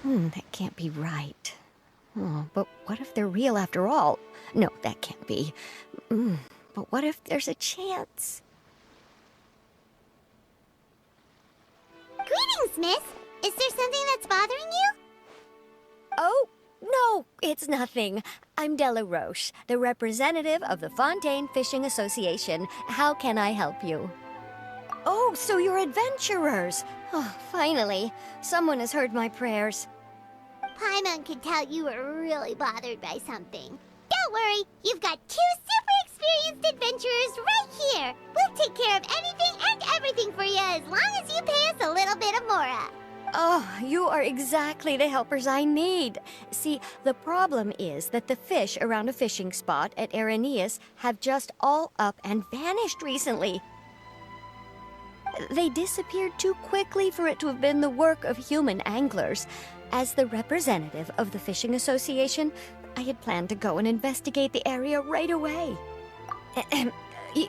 That can't be right. Oh, but what if they're real after all? No, that can't be. But what if there's a chance? Greetings, miss. Is there something that's bothering you? Oh, no, it's nothing. I'm Della Roche, the representative of the Fontaine Fishing Association. How can I help you? Oh, so you're adventurers. Oh, finally. Someone has heard my prayers. Paimon could tell you were really bothered by something. Don't worry, you've got 2 super experienced adventurers right here. We'll take care of anything and everything for you as long as you pay us a little bit of mora. Oh, you are exactly the helpers I need. See, the problem is that the fish around a fishing spot at Araneus have just all up and vanished recently. They disappeared too quickly for it to have been the work of human anglers. As the representative of the Fishing Association, I had planned to go and investigate the area right away.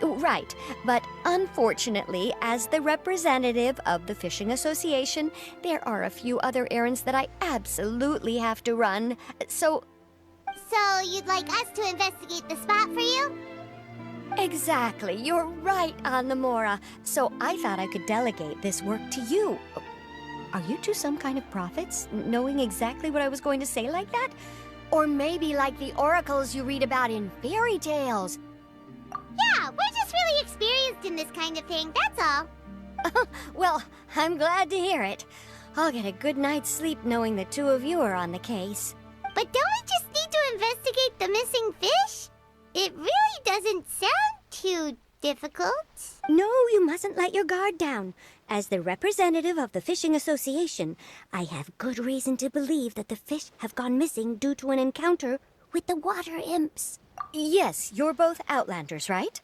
Right, but unfortunately, as the representative of the Fishing Association, there are a few other errands that I absolutely have to run, so... So you'd like us to investigate the spot for you? Exactly, you're right on the Mora, so I thought I could delegate this work to you. Are you two some kind of prophets, knowing exactly what I was going to say like that? Or maybe like the oracles you read about in fairy tales? Yeah, we're just really experienced in this kind of thing, that's all. Well, I'm glad to hear it. I'll get a good night's sleep knowing the two of you are on the case. But don't we just need to investigate the missing fish? It really doesn't sound too difficult. No, you mustn't let your guard down. As the representative of the Fishing Association, I have good reason to believe that the fish have gone missing due to an encounter with the water imps. Yes, you're both Outlanders, right?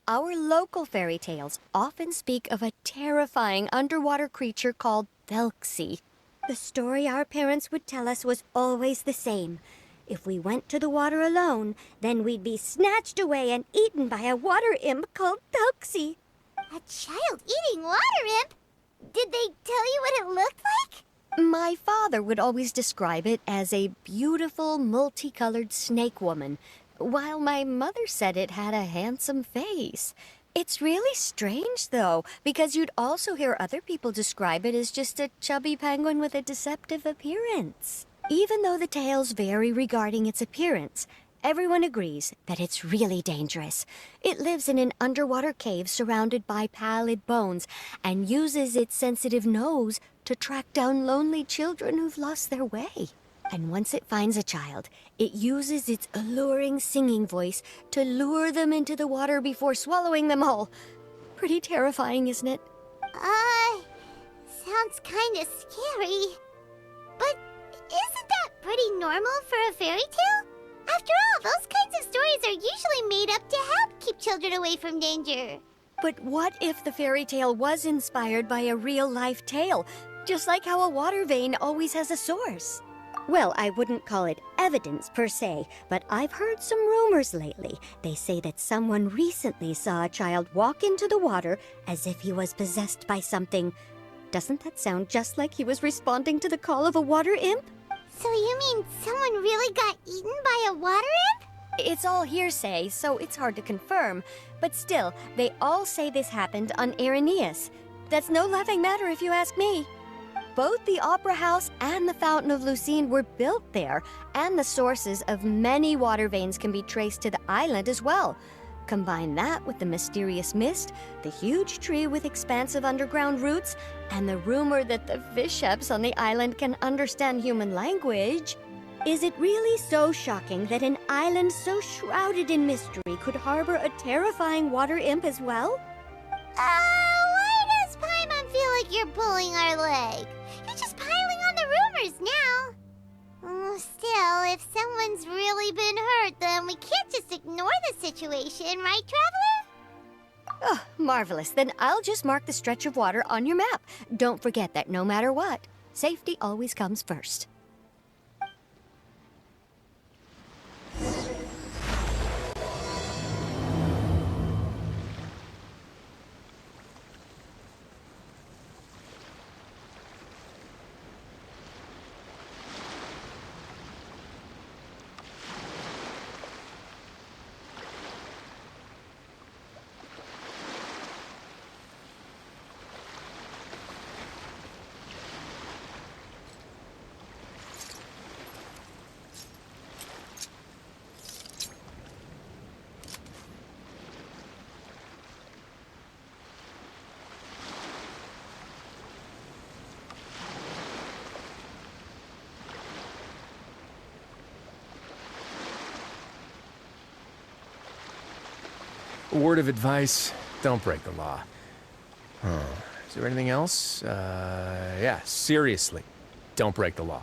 Our local fairy tales often speak of a terrifying underwater creature called Thelxie. The story our parents would tell us was always the same. If we went to the water alone, then we'd be snatched away and eaten by a water imp called Thelxie. A child-eating water imp? Did they tell you what it looked like? My father would always describe it as a beautiful, multicolored snake woman, while my mother said it had a handsome face. It's really strange, though, because you'd also hear other people describe it as just a chubby penguin with a deceptive appearance. Even though the tales vary regarding its appearance, everyone agrees that it's really dangerous. It lives in an underwater cave surrounded by pallid bones and uses its sensitive nose to track down lonely children who've lost their way. And once it finds a child, it uses its alluring singing voice to lure them into the water before swallowing them all. Pretty terrifying, isn't it? Sounds kinda scary. But isn't that pretty normal for a fairy tale? After all, those kinds of stories are usually made up to help keep children away from danger. But what if the fairy tale was inspired by a real-life tale, just like how a water vein always has a source? Well, I wouldn't call it evidence per se, but I've heard some rumors lately. They say that someone recently saw a child walk into the water as if he was possessed by something. Doesn't that sound just like he was responding to the call of a water imp? So you mean someone really got eaten by a water imp? It's all hearsay, so it's hard to confirm. But still, they all say this happened on Araneus. That's no laughing matter if you ask me. Both the Opera House and the Fountain of Lucine were built there, and the sources of many water veins can be traced to the island as well. Combine that with the mysterious mist, the huge tree with expansive underground roots, and the rumor that the fish-eps on the island can understand human language. Is it really so shocking that an island so shrouded in mystery could harbor a terrifying water imp as well? Why does Paimon feel like you're pulling our leg? You're just piling on the rumors now. Still, if someone's really been hurt, then we can't just ignore the situation, right, Traveler? Oh, marvelous. Then I'll just mark the stretch of water on your map. Don't forget that no matter what, safety always comes first. A word of advice, don't break the law. Huh. Is there anything else? Yeah, seriously, don't break the law.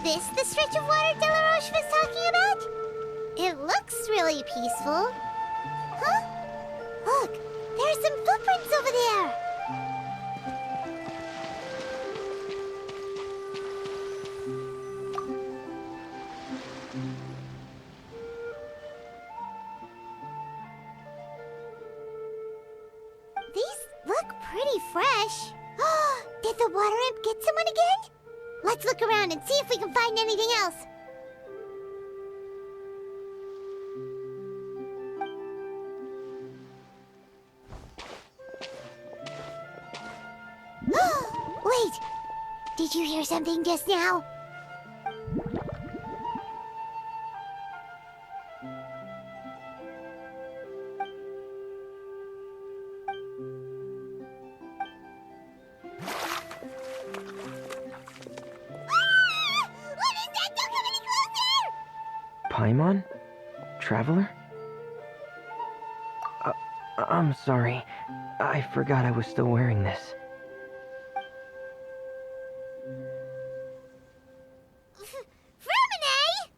This the stretch of water Delaroche was talking about? It looks really peaceful. Huh? Look, there are some footprints over there. These look pretty fresh. Did the water imp get someone again? Let's look around and see if we can find anything else. Wait! Did you hear something just now? Paimon? Traveler? I'm sorry. I forgot I was still wearing this. Freminet!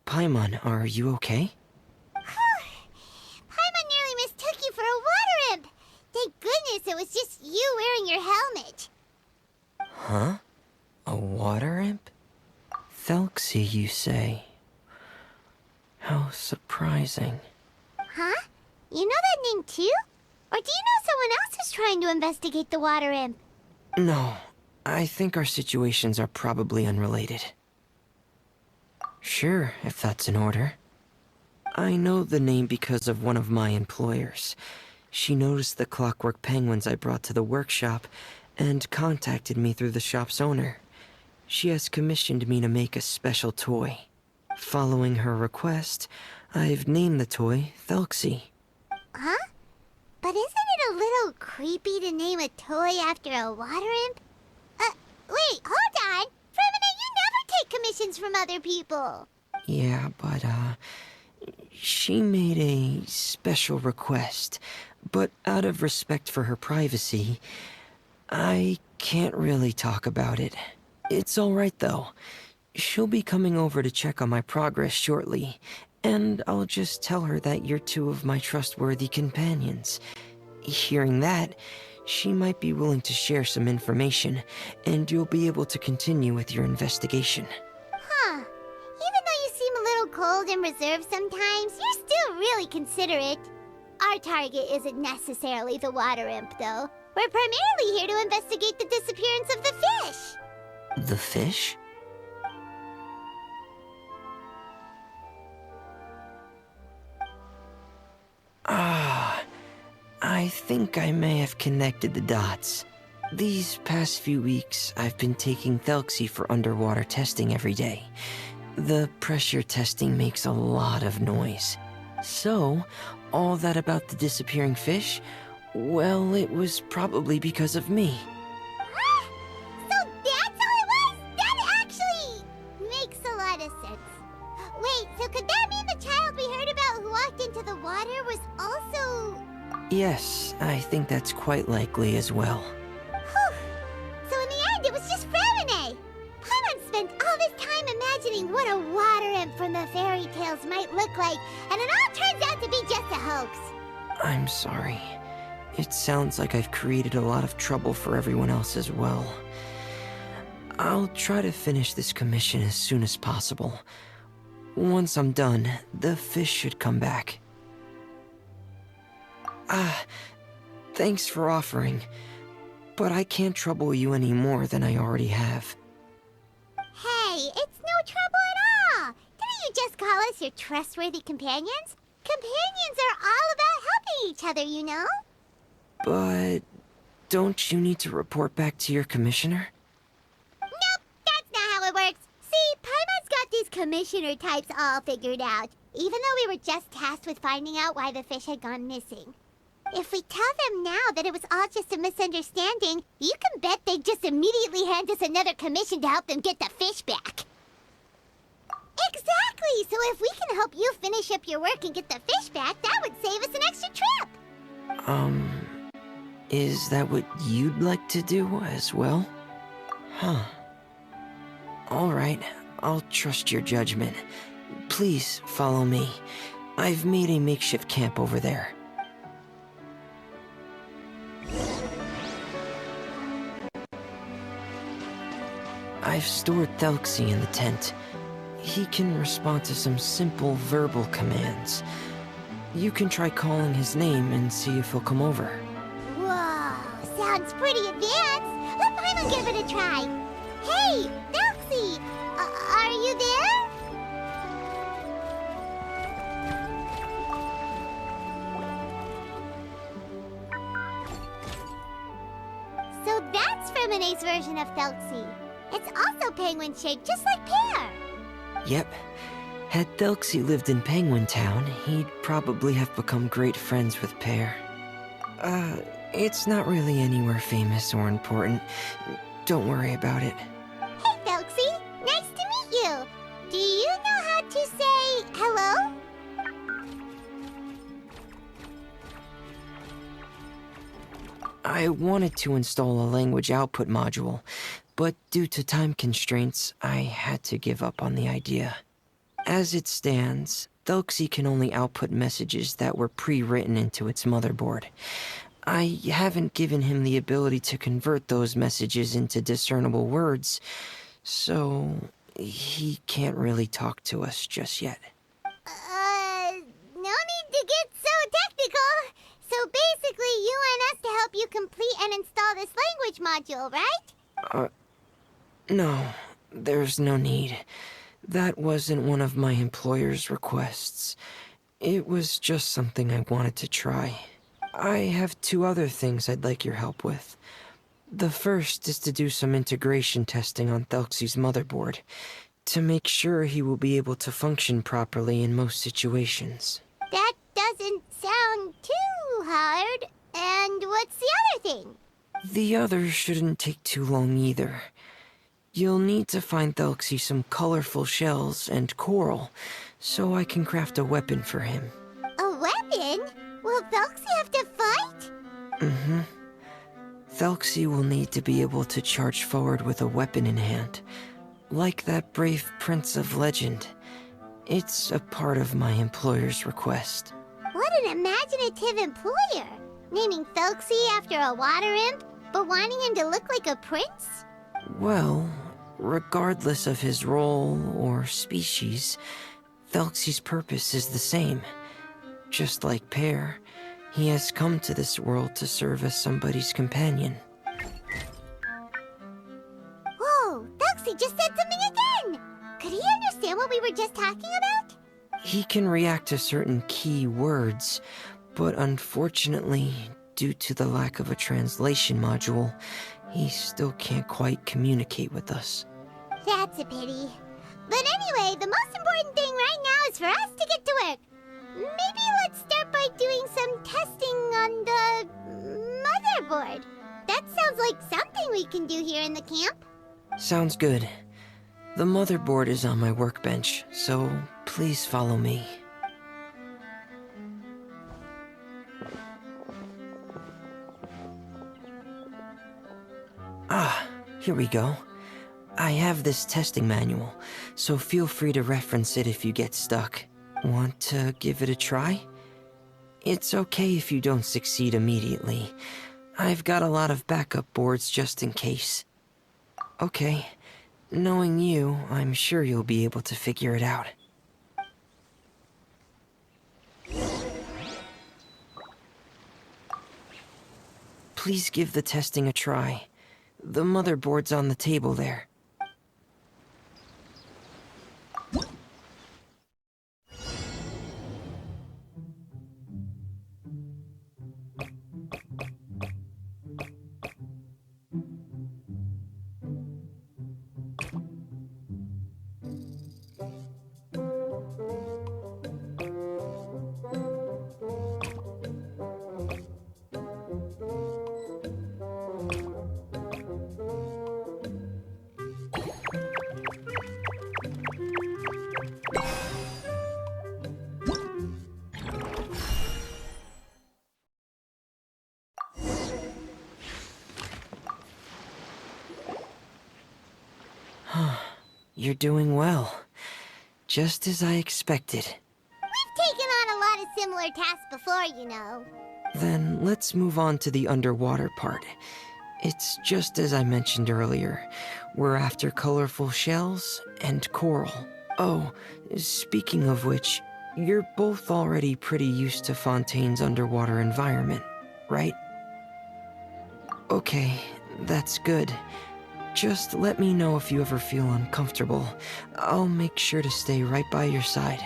Paimon, are you okay? Paimon nearly mistook you for a water imp. Thank goodness it was just you wearing your helmet. Huh? A water imp? Thelxie, you say? How surprising. Huh? You know that name too? Or do you know someone else is trying to investigate the water imp? No, I think our situations are probably unrelated. Sure, if that's in order. I know the name because of one of my employers. She noticed the clockwork penguins I brought to the workshop and contacted me through the shop's owner. She has commissioned me to make a special toy. Following her request, I've named the toy Thelxie. Huh? But isn't it a little creepy to name a toy after a water imp? Wait, hold on! Freminet, you never take commissions from other people! Yeah, but, she made a special request. But out of respect for her privacy, I can't really talk about it. It's alright though. She'll be coming over to check on my progress shortly, and I'll just tell her that you're two of my trustworthy companions. Hearing that, she might be willing to share some information, and you'll be able to continue with your investigation. Huh. Even though you seem a little cold and reserved sometimes, you're still really considerate. Our target isn't necessarily the water imp, though. We're primarily here to investigate the disappearance of the fish. The fish? I think I may have connected the dots. These past few weeks, I've been taking Thelxie for underwater testing every day. The pressure testing makes a lot of noise. So, all that about the disappearing fish? Well, it was probably because of me. Huh? So that's all it was? That actually makes a lot of sense. Wait, so could that mean the child we heard about who walked into the water was also... Yes, I think that's quite likely as well. Whew. So in the end, it was just Freminet. Paimon spent all this time water imp from the fairy tales might look like, and it all turns out to be just a hoax. I'm sorry. It sounds like I've created a lot of trouble for everyone else as well. I'll try to finish this commission as soon as possible. Once I'm done, the fish should come back. Thanks for offering, but I can't trouble you any more than I already have. Hey, it's no trouble at all. Didn't you just call us your trustworthy companions? Companions are all about helping each other, you know? But don't you need to report back to your commissioner? Nope, that's not how it works. See, Paimon's got these commissioner types all figured out, even though we were just tasked with finding out why the fish had gone missing. If we tell them now that it was all just a misunderstanding, you can bet they'd just immediately hand us another commission to help them get the fish back. Exactly! So if we can help you finish up your work and get the fish back, that would save us an extra trip! Is that what you'd like to do as well? Huh. Alright, I'll trust your judgment. Please follow me. I've made a makeshift camp over there. I've stored Thelxie in the tent. He can respond to some simple verbal commands. You can try calling his name and see if he'll come over. Whoa, sounds pretty advanced. Let Paimon give it a try. Hey, Thelxie, are you there? So that's Freminet's version of Thelxie. It's also penguin-shaped, just like Pear. Yep. Had Thelxie lived in Penguin Town, he'd probably have become great friends with Pear. It's not really anywhere famous or important. Don't worry about it. Hey, Thelxie, nice to meet you. Do you know how to say hello? I wanted to install a language output module, but due to time constraints, I had to give up on the idea. As it stands, Thelxie can only output messages that were pre-written into its motherboard. I haven't given him the ability to convert those messages into discernible words, so he can't really talk to us just yet. No need to get so technical. So basically, you want us to help you complete and install this language module, right? No, there's no need. That wasn't one of my employer's requests. It was just something I wanted to try. I have 2 other things I'd like your help with. The first is to do some integration testing on Thelxie's motherboard, to make sure he will be able to function properly in most situations. That doesn't sound too hard. And what's the other thing? The other shouldn't take too long either. You'll need to find Thelxie some colorful shells and coral, so I can craft a weapon for him. A weapon? Will Thelxie have to fight? Mm-hmm. Thelxie will need to be able to charge forward with a weapon in hand, like that brave prince of legend. It's a part of my employer's request. What an imaginative employer! Naming Thelxie after a water imp, but wanting him to look like a prince? Well, regardless of his role or species, Thelxie's purpose is the same. Just like Pear, he has come to this world to serve as somebody's companion. Whoa, Thelxie just said something again! Could he understand what we were just talking about? He can react to certain key words, but unfortunately, due to the lack of a translation module, he still can't quite communicate with us. That's a pity. But anyway, the most important thing right now is for us to get to work. Maybe let's start by doing some testing on the motherboard. That sounds like something we can do here in the camp. Sounds good. The motherboard is on my workbench, so please follow me. Here we go. I have this testing manual, so feel free to reference it if you get stuck. Want to give it a try? It's okay if you don't succeed immediately. I've got a lot of backup boards just in case. Okay, knowing you, I'm sure you'll be able to figure it out. Please give the testing a try. The motherboard's on the table there. You're doing well. Just as I expected. We've taken on a lot of similar tasks before, you know. Then let's move on to the underwater part. It's just as I mentioned earlier. We're after colorful shells and coral. Oh, speaking of which, you're both already pretty used to Fontaine's underwater environment, right? Okay, that's good. Just let me know if you ever feel uncomfortable. I'll make sure to stay right by your side.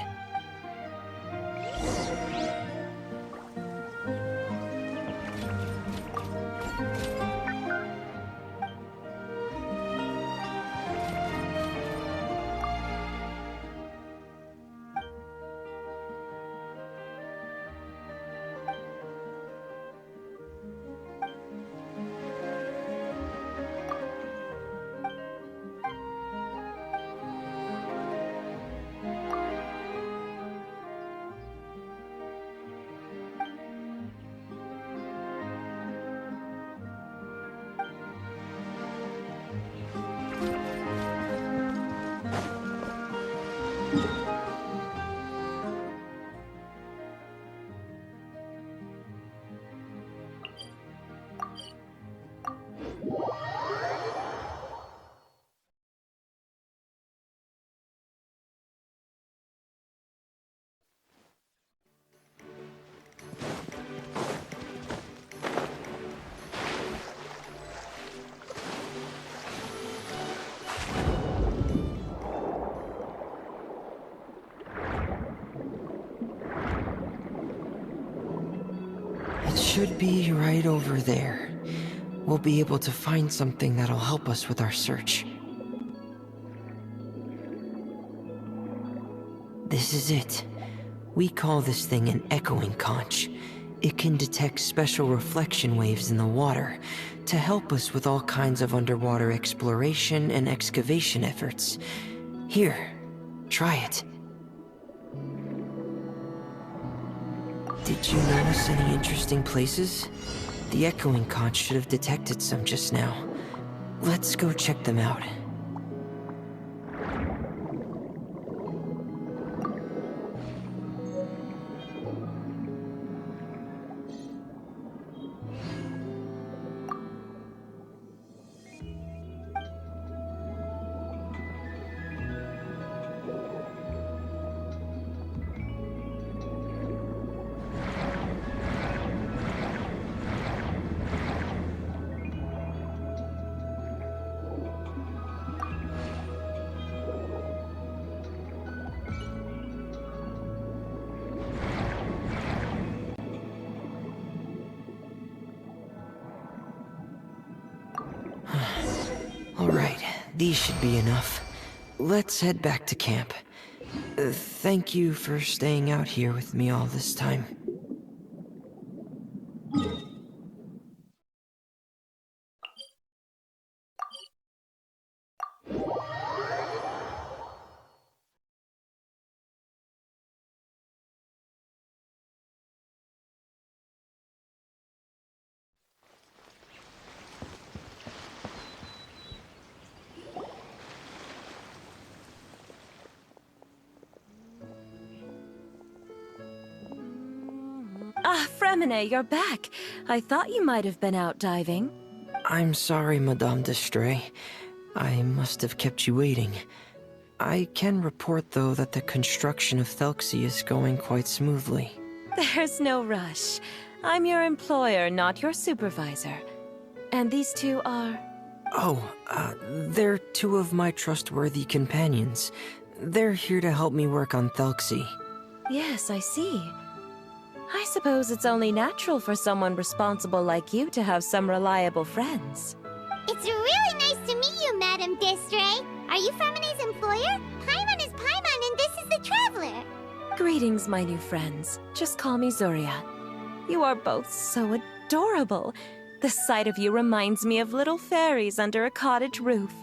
Should be right over there. We'll be able to find something that'll help us with our search. This is it. We call this thing an echoing conch. It can detect special reflection waves in the water to help us with all kinds of underwater exploration and excavation efforts. Here, try it. Did you notice any interesting places? The echoing conch should have detected some just now. Let's go check them out. Alright, these should be enough. Let's head back to camp. Thank you for staying out here with me all this time. Ah, Freminet, you're back. I thought you might have been out diving. I'm sorry, Madame d'Estray. I must have kept you waiting. I can report, though, that the construction of Thelxie is going quite smoothly. There's no rush. I'm your employer, not your supervisor. And these two are... Oh, they're two of my trustworthy companions. They're here to help me work on Thelxie. Yes, I see. I suppose it's only natural for someone responsible like you to have some reliable friends. It's really nice to meet you, Madame d'Estray. Are you Freminet's employer? Paimon is Paimon, and this is the Traveler. Greetings, my new friends. Just call me Zuria. You are both so adorable. The sight of you reminds me of little fairies under a cottage roof.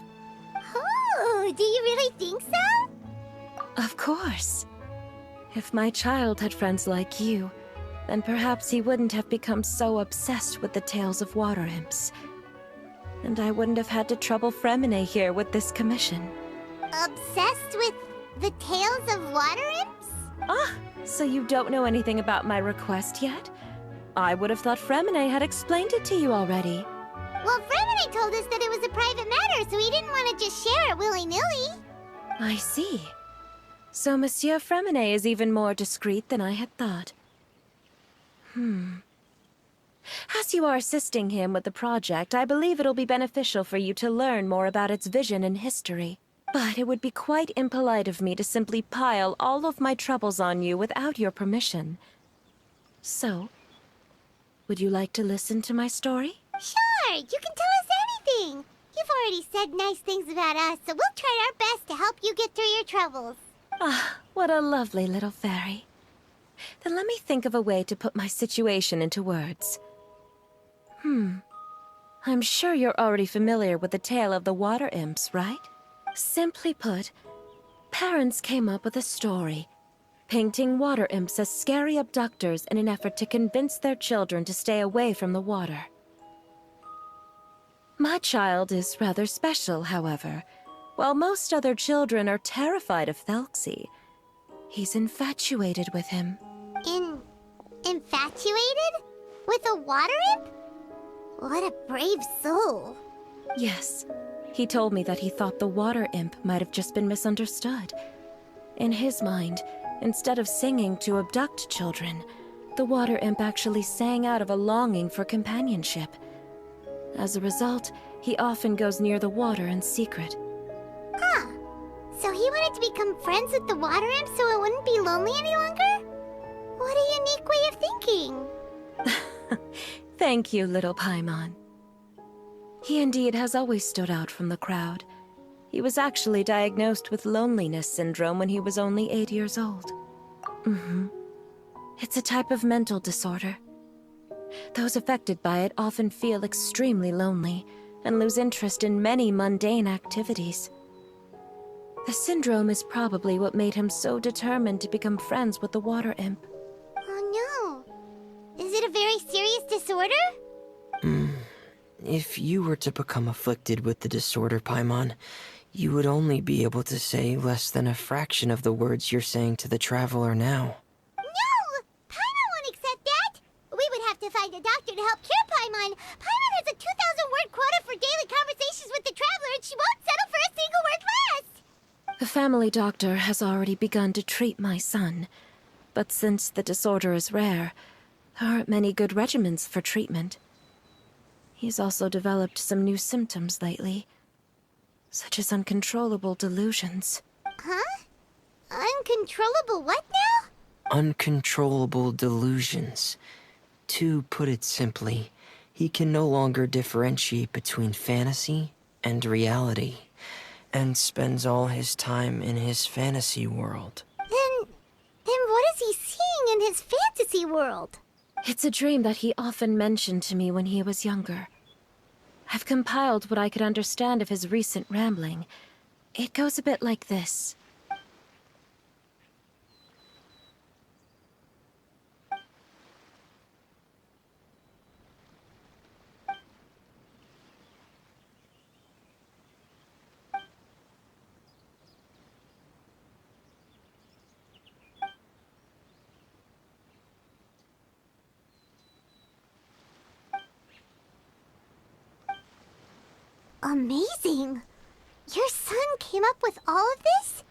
Oh, do you really think so? Of course. If my child had friends like you, then perhaps he wouldn't have become so obsessed with the tales of water imps. And I wouldn't have had to trouble Freminet here with this commission. Obsessed with the tales of water imps? Ah, so you don't know anything about my request yet? I would have thought Freminet had explained it to you already. Well, Freminet told us that it was a private matter, so he didn't want to just share it willy-nilly. I see. So Monsieur Freminet is even more discreet than I had thought. As you are assisting him with the project, I believe it'll be beneficial for you to learn more about its vision and history. But it would be quite impolite of me to simply pile all of my troubles on you without your permission. So, would you like to listen to my story? Sure, you can tell us anything. You've already said nice things about us, so we'll try our best to help you get through your troubles. Ah, what a lovely little fairy. Then let me think of a way to put my situation into words. I'm sure you're already familiar with the tale of the water imps, right? Simply put, parents came up with a story, painting water imps as scary abductors in an effort to convince their children to stay away from the water. My child is rather special, however. While most other children are terrified of Thelxie, he's infatuated with him. Infatuated? With a water imp? What a brave soul. Yes, he told me that he thought the water imp might have just been misunderstood. In his mind, instead of singing to abduct children, the water imp actually sang out of a longing for companionship. As a result, he often goes near the water in secret. Huh. So he wanted to become friends with the water imp so it wouldn't be lonely any longer? What a unique way of thinking. Thank you, little Paimon. He indeed has always stood out from the crowd. He was actually diagnosed with loneliness syndrome when he was only 8 years old. It's a type of mental disorder. Those affected by it often feel extremely lonely and lose interest in many mundane activities. The syndrome is probably what made him so determined to become friends with the water imp. Oh no. Is it a very serious disorder? If you were to become afflicted with the disorder, Paimon, you would only be able to say less than a fraction of the words you're saying to the Traveler now. No! Paimon won't accept that! We would have to find a doctor to help cure Paimon. Paimon has a 2,000-word quota for daily conversations with the Traveler, and she won't settle for a single word less! The family doctor has already begun to treat my son, but since the disorder is rare, there aren't many good regimens for treatment. He's also developed some new symptoms lately, such as uncontrollable delusions. Huh? Uncontrollable what now? Uncontrollable delusions. To put it simply, he can no longer differentiate between fantasy and reality, and spends all his time in his fantasy world. Then what is he seeing in his fantasy world? It's a dream that he often mentioned to me when he was younger. I've compiled what I could understand of his recent rambling. It goes a bit like this. Amazing! Your son came up with all of this?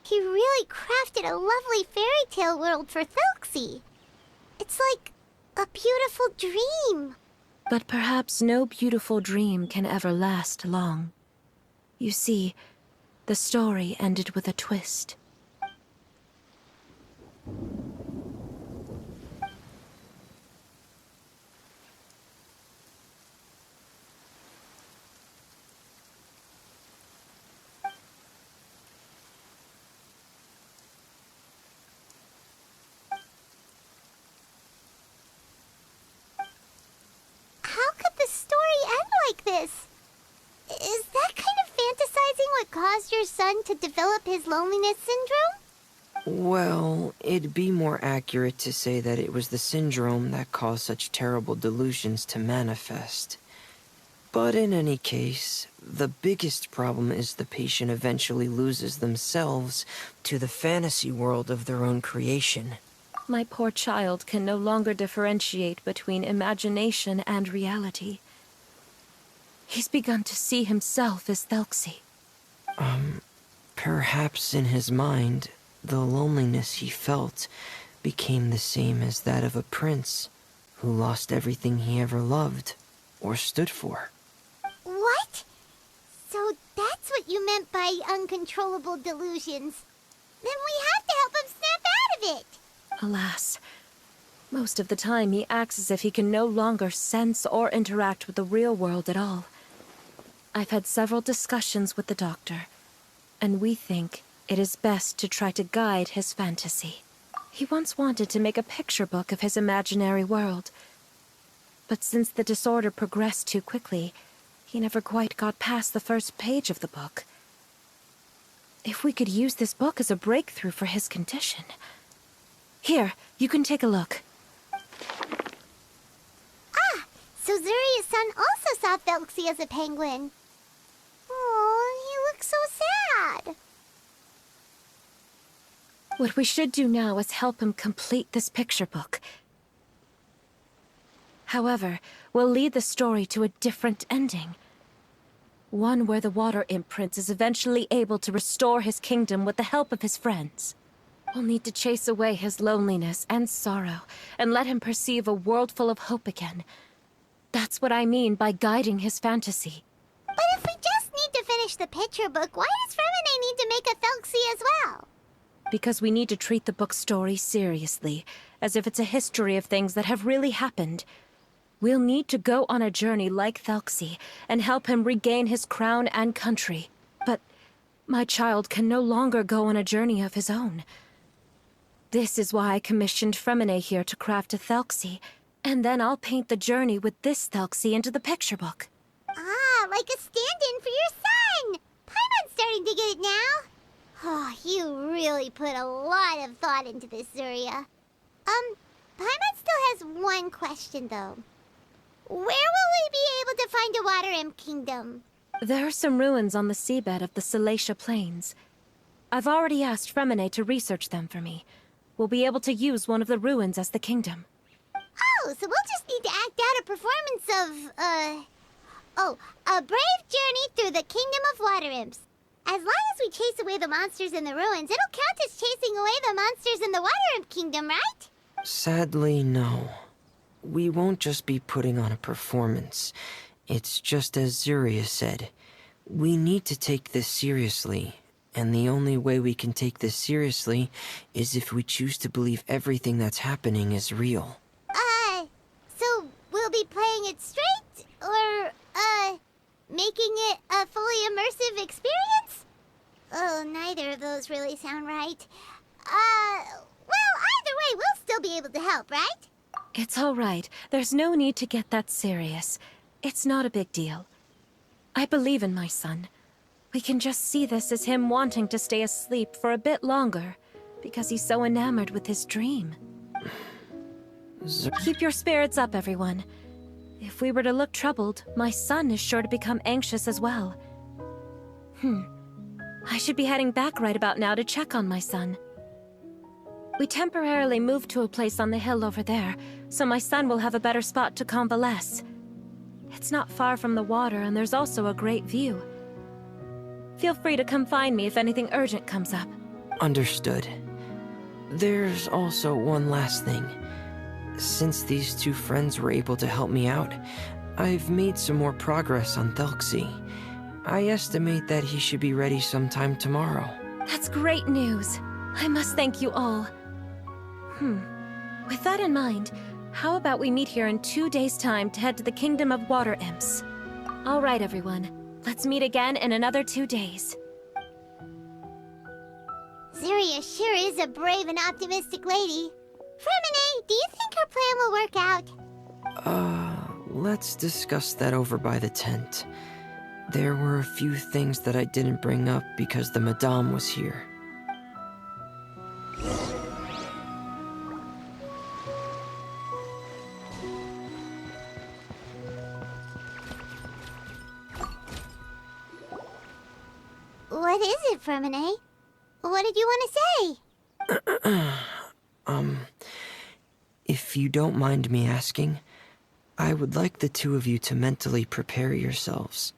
He really crafted a lovely fairy tale world for Thelxie. It's like a beautiful dream. But perhaps no beautiful dream can ever last long. You see, the story ended with a twist. How could the story end like this? Is that kind of fantasizing what caused your son to develop his loneliness syndrome? Well, it'd be more accurate to say that it was the syndrome that caused such terrible delusions to manifest. But in any case, the biggest problem is the patient eventually loses themselves to the fantasy world of their own creation. My poor child can no longer differentiate between imagination and reality. He's begun to see himself as Thelxie. Perhaps in his mind, the loneliness he felt became the same as that of a prince who lost everything he ever loved or stood for. What? So that's what you meant by uncontrollable delusions. Then we have to help him snap out of it. Alas, most of the time he acts as if he can no longer sense or interact with the real world at all. I've had several discussions with the doctor, and we think it is best to try to guide his fantasy. He once wanted to make a picture book of his imaginary world, but since the disorder progressed too quickly, he never quite got past the first page of the book. If we could use this book as a breakthrough for his condition... Here, you can take a look. Ah, so Zuria's son also saw Thelxie as a penguin. Oh, he looks so sad. What we should do now is help him complete this picture book. However, we'll lead the story to a different ending. One where the Water Imp Prince is eventually able to restore his kingdom with the help of his friends. We'll need to chase away his loneliness and sorrow, and let him perceive a world full of hope again. That's what I mean by guiding his fantasy. But if we just need to finish the picture book, why does Freminet need to make a Thelxie as well? Because we need to treat the book's story seriously, as if it's a history of things that have really happened. We'll need to go on a journey like Thelxie, and help him regain his crown and country. But my child can no longer go on a journey of his own. This is why I commissioned Freminet here to craft a Thelxie, and then I'll paint the journey with this Thelxie into the picture book. Ah, like a stand-in for your son! Paimon's starting to get it now. Oh, you really put a lot of thought into this, Zuria. Paimon still has one question, though. Where will we be able to find a Water Imp Kingdom? There are some ruins on the seabed of the Salacia Plains. I've already asked Freminet to research them for me. We'll be able to use one of the ruins as the kingdom. Oh, so we'll just need to act out a performance of, a brave journey through the Kingdom of Water Imps. As long as we chase away the monsters in the ruins, it'll count as chasing away the monsters in the Water Imp Kingdom, right? Sadly, no. We won't just be putting on a performance. It's just as Zuria said. We need to take this seriously. And the only way we can take this seriously is if we choose to believe everything that's happening is real. So we'll be playing it straight? Or, making it a fully immersive experience? Oh, neither of those really sound right. Well, either way, we'll still be able to help, right? It's all right. There's no need to get that serious. It's not a big deal. I believe in my son. We can just see this as him wanting to stay asleep for a bit longer, because he's so enamored with his dream. Keep your spirits up, everyone. If we were to look troubled, my son is sure to become anxious as well. I should be heading back right about now to check on my son. We temporarily moved to a place on the hill over there, so my son will have a better spot to convalesce. It's not far from the water, and there's also a great view. Feel free to come find me if anything urgent comes up. Understood. There's also one last thing. Since these two friends were able to help me out, I've made some more progress on Thelxie. I estimate that he should be ready sometime tomorrow. That's great news. I must thank you all. With that in mind, how about we meet here in 2 days' time to head to the Kingdom of Water Imps? All right, everyone. Let's meet again in another 2 days. Zeria sure is a brave and optimistic lady. Freminet, do you think her plan will work out? Let's discuss that over by the tent. There were a few things that I didn't bring up because the Madame was here. What is it, Freminet? What did you want to say? If you don't mind me asking, I would like the two of you to mentally prepare yourselves.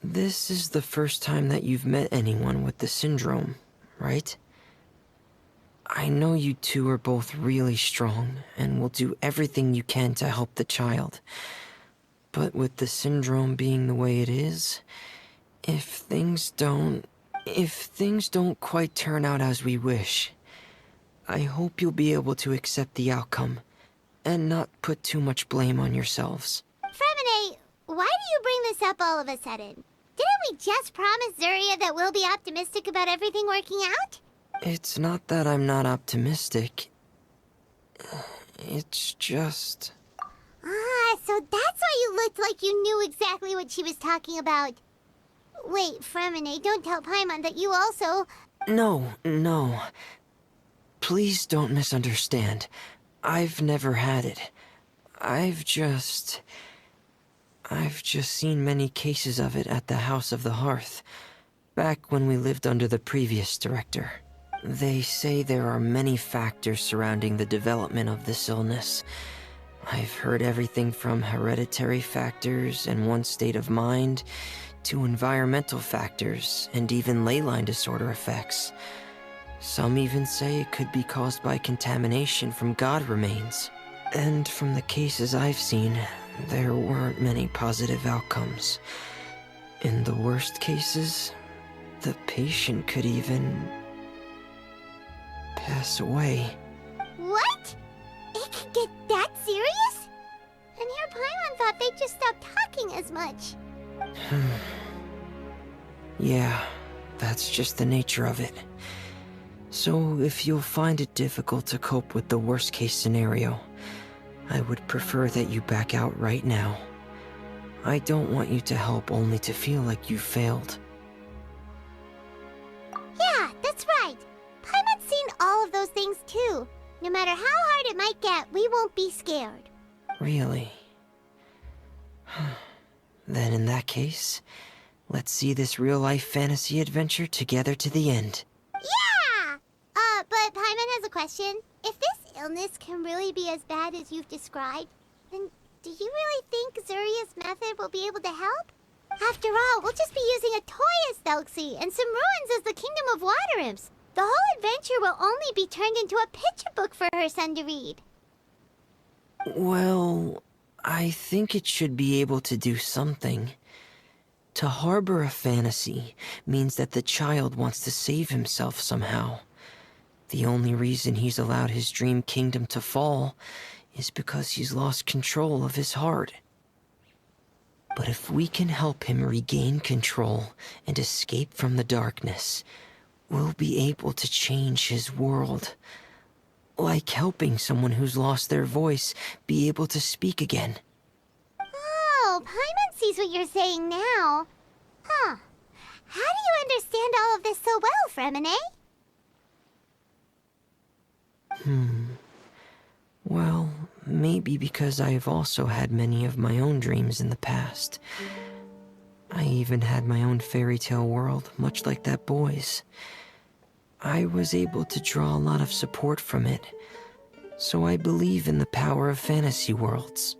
This is the first time that you've met anyone with the syndrome, right? I know you two are both really strong and will do everything you can to help the child. But with the syndrome being the way it is, if things don't quite turn out as we wish, I hope you'll be able to accept the outcome and not put too much blame on yourselves. Freminet, why do you bring this up all of a sudden? Didn't we just promise Zeria that we'll be optimistic about everything working out? It's not that I'm not optimistic. It's just... So that's why you looked like you knew exactly what she was talking about. Wait, Freminet, don't tell Paimon that you also... No. Please don't misunderstand. I've never had it. I've just seen many cases of it at the House of the Hearth, back when we lived under the previous director. They say there are many factors surrounding the development of this illness. I've heard everything from hereditary factors and one's state of mind, to environmental factors, and even ley line disorder effects. Some even say it could be caused by contamination from god remains. And from the cases I've seen, there weren't many positive outcomes. In the worst cases, the patient could even pass away. What? It could get that serious? And here Paimon thought they'd just stop talking as much. Yeah, that's just the nature of it. So if you'll find it difficult to cope with the worst case scenario, I would prefer that you back out right now. I don't want you to help only to feel like you failed. Yeah, that's right. Paimon's seen all of those things too. No matter how hard it might get, we won't be scared. Really? Then in that case, let's see this real-life fantasy adventure together to the end. Yeah! But Paimon has a question. If this illness can really be as bad as you've described, then do you really think Zuria's method will be able to help? After all, we'll just be using a toy as Thelxie and some ruins as the Kingdom of Water Imps. The whole adventure will only be turned into a picture book for her son to read. Well, I think it should be able to do something. To harbor a fantasy means that the child wants to save himself somehow. The only reason he's allowed his dream kingdom to fall is because he's lost control of his heart. But if we can help him regain control and escape from the darkness, we'll be able to change his world. Like helping someone who's lost their voice be able to speak again. Oh, Paimon sees what you're saying now. Huh. How do you understand all of this so well, Freminet? Well, maybe because I have also had many of my own dreams in the past. I even had my own fairy tale world, much like that boy's. I was able to draw a lot of support from it, so I believe in the power of fantasy worlds.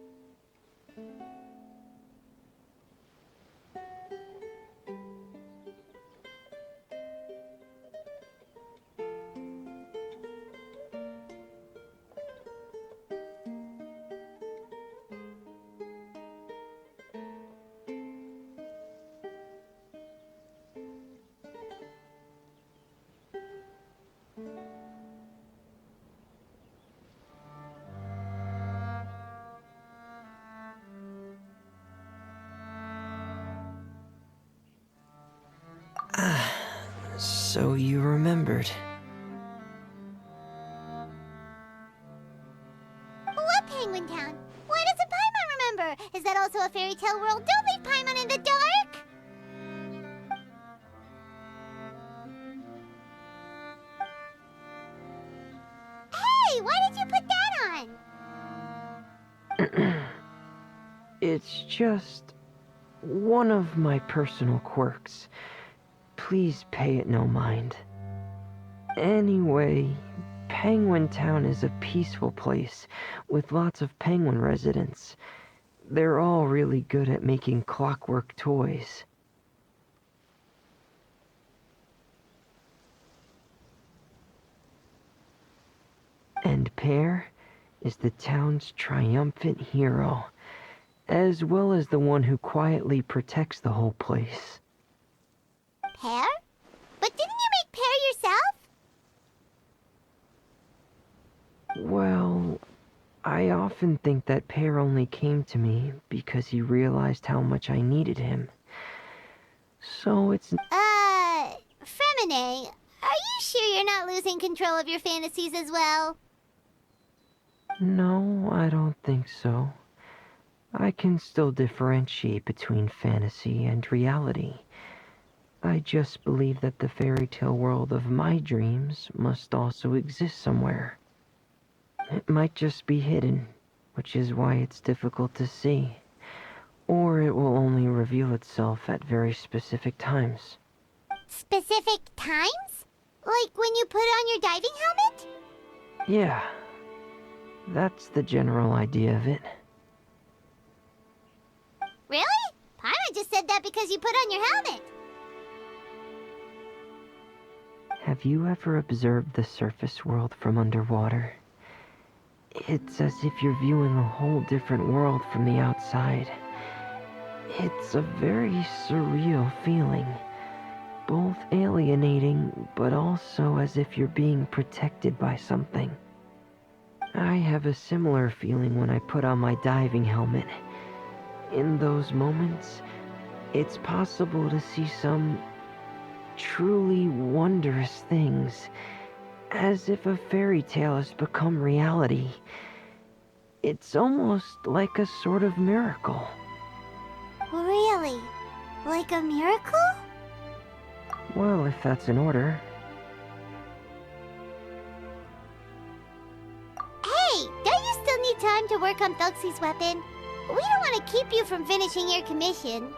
So you remembered. What Penguin Town? Why doesn't Paimon remember? Is that also a fairy tale world? Don't leave Paimon in the dark! Hey, why did you put that on? It's just one of my personal quirks. Please pay it no mind. Anyway, Penguin Town is a peaceful place with lots of penguin residents. They're all really good at making clockwork toys. And Pear is the town's triumphant hero, as well as the one who quietly protects the whole place. Pear? But didn't you make Pear yourself? Well, I often think that Pear only came to me because he realized how much I needed him. So it's... Freminet, are you sure you're not losing control of your fantasies as well? No, I don't think so. I can still differentiate between fantasy and reality. I just believe that the fairy tale world of my dreams must also exist somewhere. It might just be hidden, which is why it's difficult to see. Or it will only reveal itself at very specific times. Specific times? Like when you put on your diving helmet? Yeah, that's the general idea of it. Really? Paimon just said that because you put on your helmet. Have you ever observed the surface world from underwater? It's as if you're viewing a whole different world from the outside. It's a very surreal feeling. Both alienating, but also as if you're being protected by something. I have a similar feeling when I put on my diving helmet. In those moments, it's possible to see some truly wondrous things, as if a fairy tale has become reality. It's almost like a sort of miracle. Really? Like a miracle? Well, if that's in order. Hey, don't you still need time to work on Thelxie's weapon? We don't want to keep you from finishing your commission.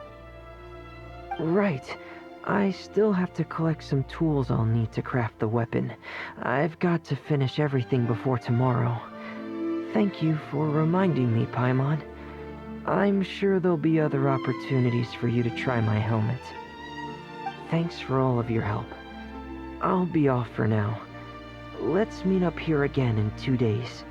Right. I still have to collect some tools I'll need to craft the weapon. I've got to finish everything before tomorrow. Thank you for reminding me, Paimon. I'm sure there'll be other opportunities for you to try my helmet. Thanks for all of your help. I'll be off for now. Let's meet up here again in 2 days.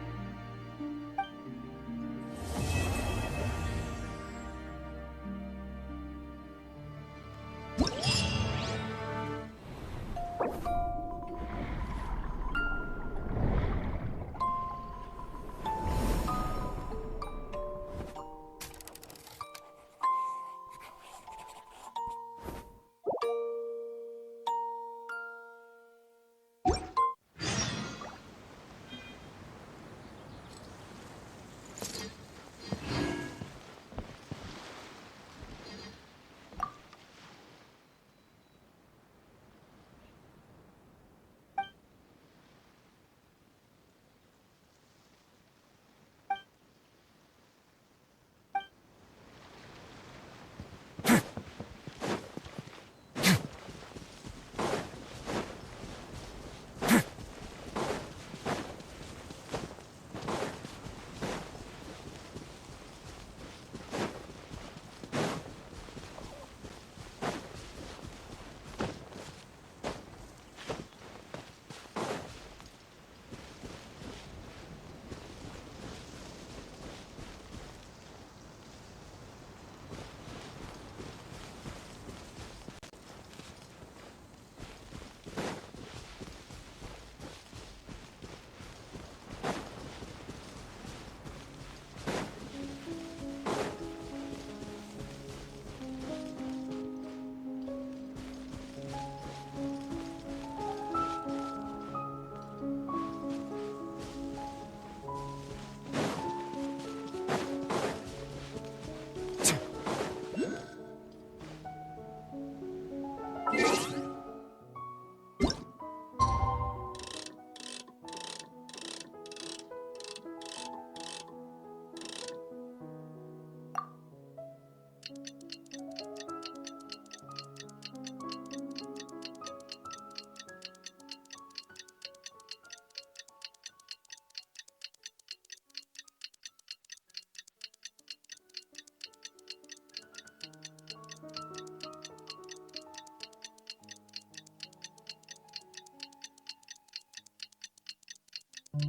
Days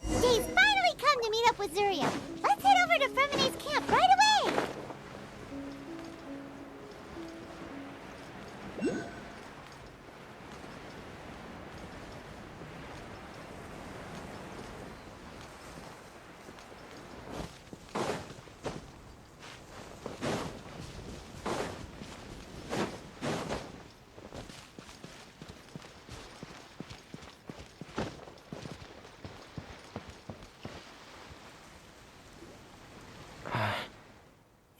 finally come to meet up with Zuria. Let's head over to Freminet's camp right away!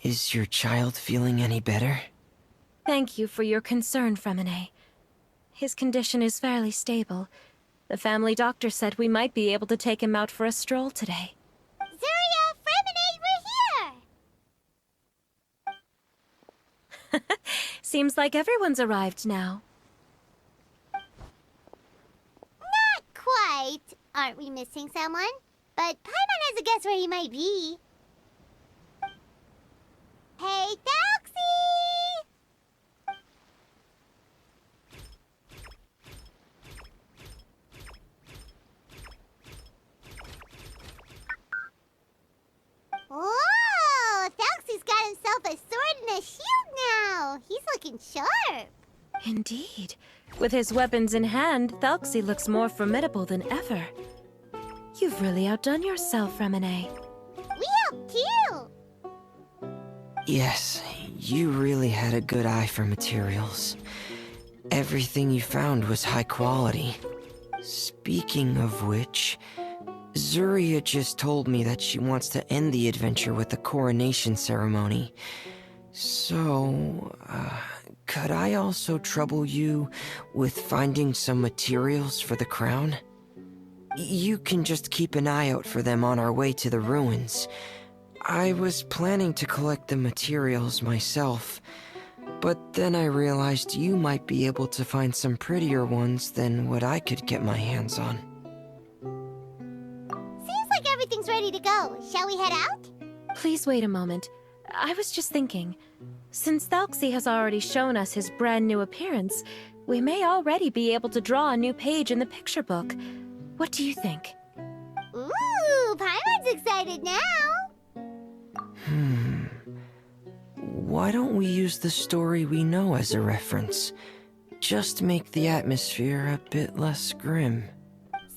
Is your child feeling any better? Thank you for your concern, Freminet. His condition is fairly stable. The family doctor said we might be able to take him out for a stroll today. Zuria, Freminate, we're here! Seems like everyone's arrived now. Not quite. Aren't we missing someone? But Paimon has a guess where he might be. Hey, Thelxie! Whoa! Thelxie's got himself a sword and a shield now. He's looking sharp. Indeed. With his weapons in hand, Thelxie looks more formidable than ever. You've really outdone yourself, Freminet. We helped too. Yes, you really had a good eye for materials. Everything you found was high quality. Speaking of which, Zuria just told me that she wants to end the adventure with the coronation ceremony. So, could I also trouble you with finding some materials for the crown? You can just keep an eye out for them on our way to the ruins. I was planning to collect the materials myself, but then I realized you might be able to find some prettier ones than what I could get my hands on. Seems like everything's ready to go. Shall we head out? Please wait a moment. I was just thinking, since Thelxie has already shown us his brand new appearance, we may already be able to draw a new page in the picture book. What do you think? Ooh, Paimon's excited now. Why don't we use the story we know as a reference? Just make the atmosphere a bit less grim.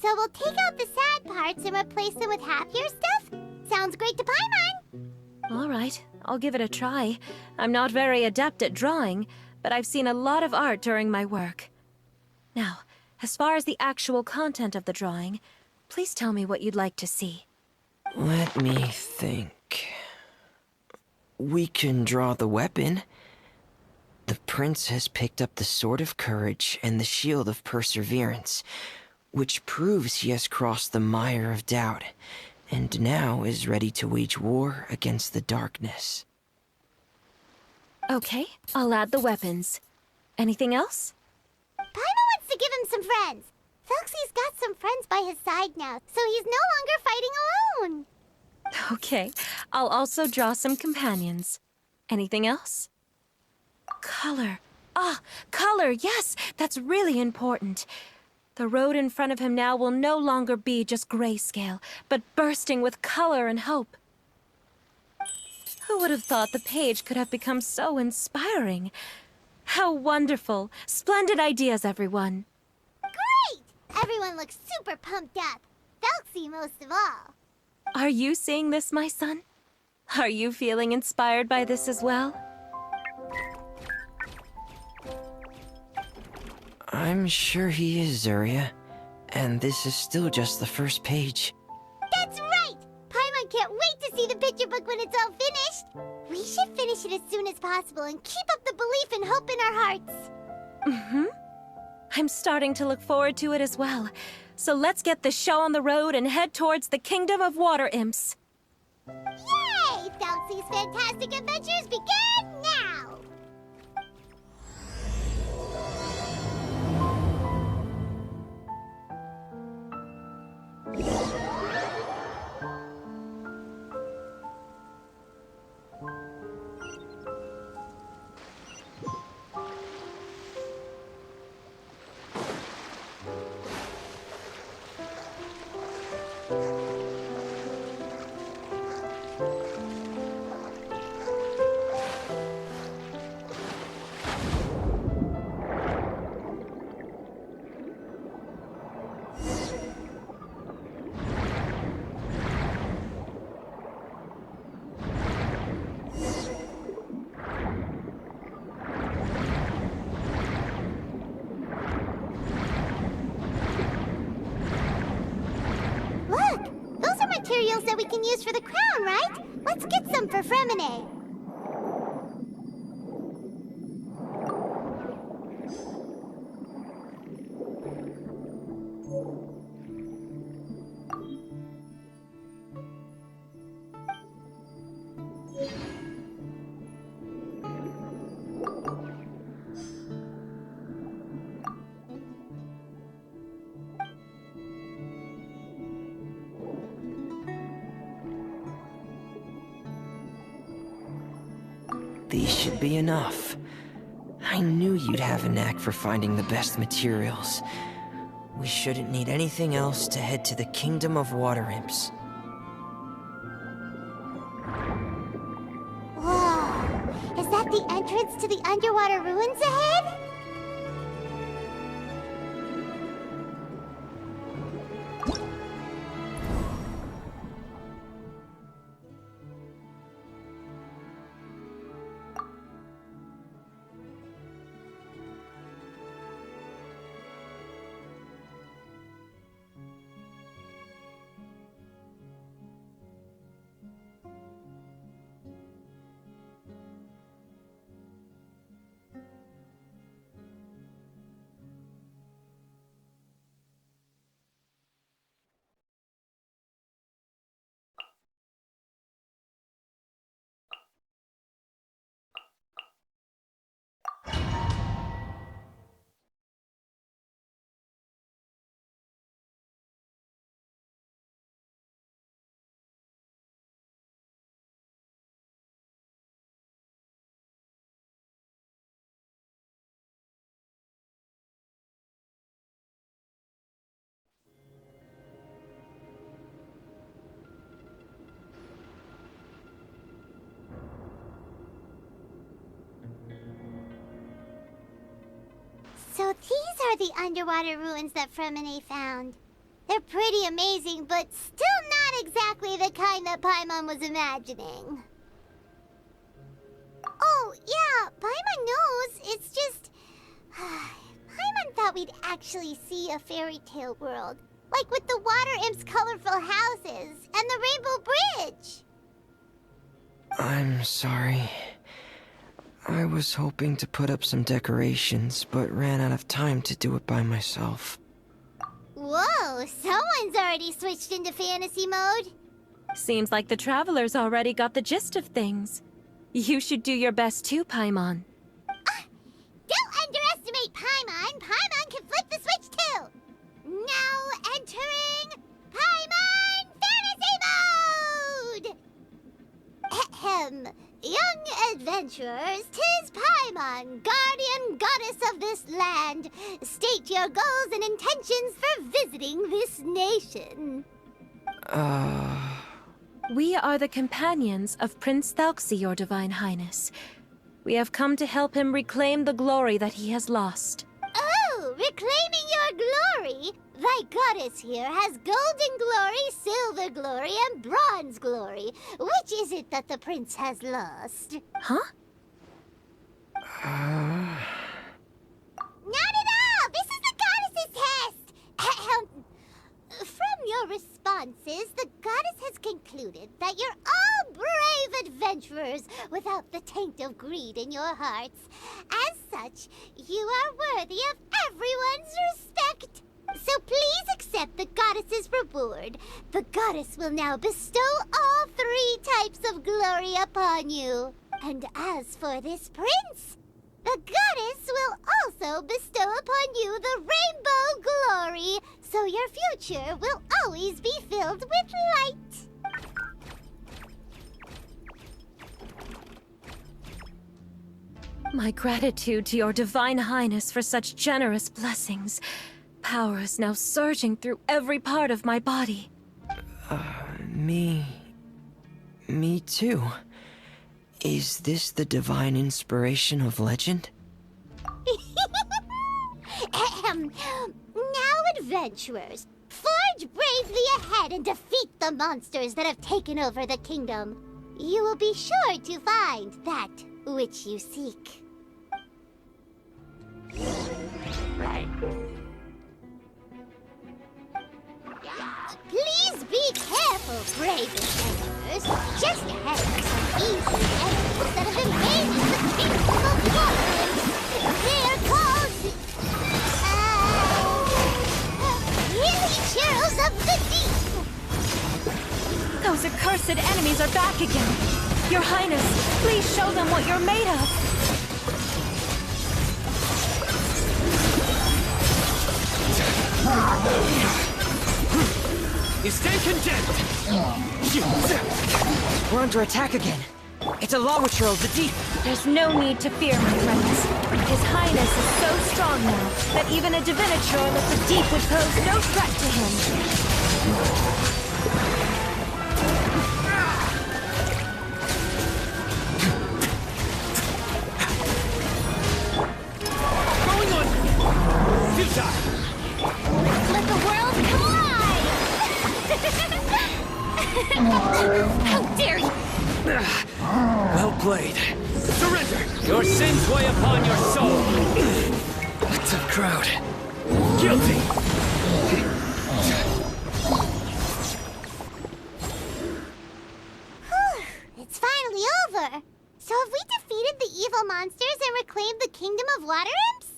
So we'll take out the sad parts and replace them with happier stuff? Sounds great to Paimon. All right, I'll give it a try. I'm not very adept at drawing, but I've seen a lot of art during my work. Now, as far as the actual content of the drawing, please tell me what you'd like to see. Let me think. We can draw the weapon. The prince has picked up the Sword of Courage and the Shield of Perseverance, which proves he has crossed the mire of doubt, and now is ready to wage war against the darkness. Okay, I'll add the weapons. Anything else? Paimon wants to give him some friends. Thelxie's got some friends by his side now, so he's no longer fighting alone. Okay, I'll also draw some companions. Anything else? Color. Ah, color, yes, that's really important. The road in front of him now will no longer be just grayscale, but bursting with color and hope. Who would have thought the page could have become so inspiring? How wonderful! Splendid ideas, everyone. Great! Everyone looks super pumped up. Thelxie most of all. Are you seeing this, my son? Are you feeling inspired by this as well? I'm sure he is, Zuria. And this is still just the first page. That's right! Paimon can't wait to see the picture book when it's all finished. We should finish it as soon as possible and keep up the belief and hope in our hearts. Mm-hmm. I'm starting to look forward to it as well. So let's get the show on the road and head towards the Kingdom of Water Imps. Yay! Thelxie's fantastic adventures begin now! materials that we can use for the crown, right? Let's get some for Freminet. These should be enough. I knew you'd have a knack for finding the best materials. We shouldn't need anything else to head to the Kingdom of Water Imps. Whoa! Is that the entrance to the underwater ruins ahead? So these are the underwater ruins that Freminet found. They're pretty amazing, but still not exactly the kind that Paimon was imagining. Oh, yeah, Paimon knows. It's just... Paimon thought we'd actually see a fairy tale world. Like with the water imps' colorful houses and the Rainbow Bridge. I'm sorry. I was hoping to put up some decorations, but ran out of time to do it by myself. Whoa, someone's already switched into fantasy mode. Seems like the travelers already got the gist of things. You should do your best too, Paimon. Don't underestimate Paimon. Paimon can flip the switch too. Now entering Paimon Fantasy Mode! Ahem. Young adventurers, 'tis Paimon, guardian goddess of this land. State your goals and intentions for visiting this nation. We are the companions of Prince Thelxie, your Divine Highness. We have come to help him reclaim the glory that he has lost. Oh, reclaiming your glory? Thy goddess here has golden glory, silver glory, and bronze glory. Which is it that the prince has lost? Huh? Not at all! This is the goddess's test! Ahem. From your responses, the goddess has concluded that you're all brave adventurers without the taint of greed in your hearts. As such, you are worthy of everyone's respect. So please accept the goddess's reward. The goddess will now bestow all 3 types of glory upon you. And as for this prince, the goddess will also bestow upon you the rainbow glory, so your future will always be filled with light. My gratitude to your Divine Highness for such generous blessings. Power is now surging through every part of my body. Me too. Is this the divine inspiration of legend? Ahem. Now, adventurers, forge bravely ahead and defeat the monsters that have taken over the kingdom. You will be sure to find that which you seek. Please be careful. beautiful, brave adventurers. Just ahead are some easy enemies that have invaded the kingdom of water. They're called... Hilly Churls of the Deep. Those accursed enemies are back again. Your Highness, please show them what you're made of. You stay condemned! We're under attack again. It's a Lawitcher of the Deep. There's no need to fear, my friends. His Highness is so strong now that even a diviniture of the Deep would pose no threat to him. Going on! Futile! Let the world collide! How dare you! Well played. Surrender! Your sins weigh upon your soul! A tough crowd. Guilty! It's finally over! So have we defeated the evil monsters and reclaimed the kingdom of water imps?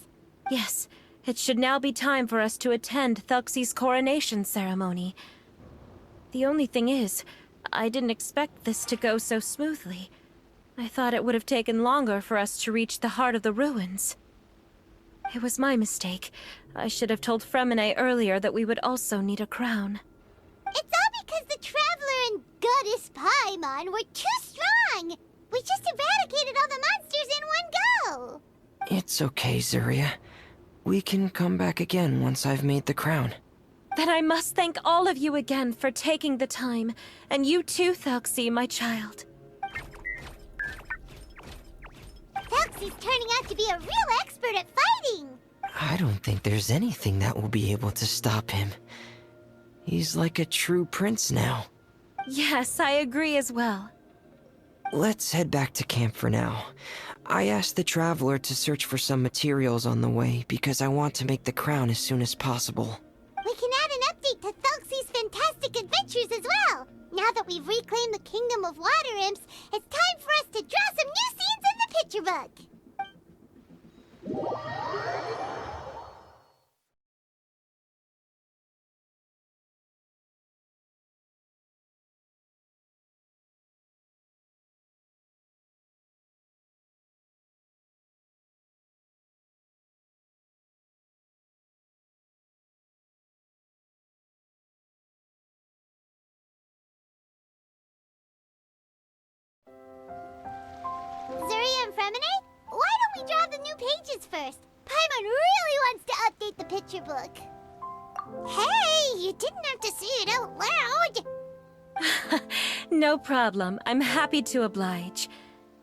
Yes, it should now be time for us to attend Thelxie's coronation ceremony. The only thing is, I didn't expect this to go so smoothly. I thought it would have taken longer for us to reach the heart of the ruins. It was my mistake. I should have told Freminet earlier that we would also need a crown. It's all because the Traveler and Goddess Paimon were too strong! We just eradicated all the monsters in one go! It's okay, Zuria. We can come back again once I've made the crown. Then I must thank all of you again for taking the time, and you too, Thelxie, my child. Thelxie's turning out to be a real expert at fighting! I don't think there's anything that will be able to stop him. He's like a true prince now. Yes, I agree as well. Let's head back to camp for now. I asked the Traveler to search for some materials on the way because I want to make the crown as soon as possible. We can add an update to Thelxie's fantastic adventures as well! Now that we've reclaimed the kingdom of water imps, it's time for us to draw some new scenes in the picture book! Zuria and Freminet, why don't we draw the new pages first? Paimon really wants to update the picture book. Hey, you didn't have to say it out loud. No problem. I'm happy to oblige.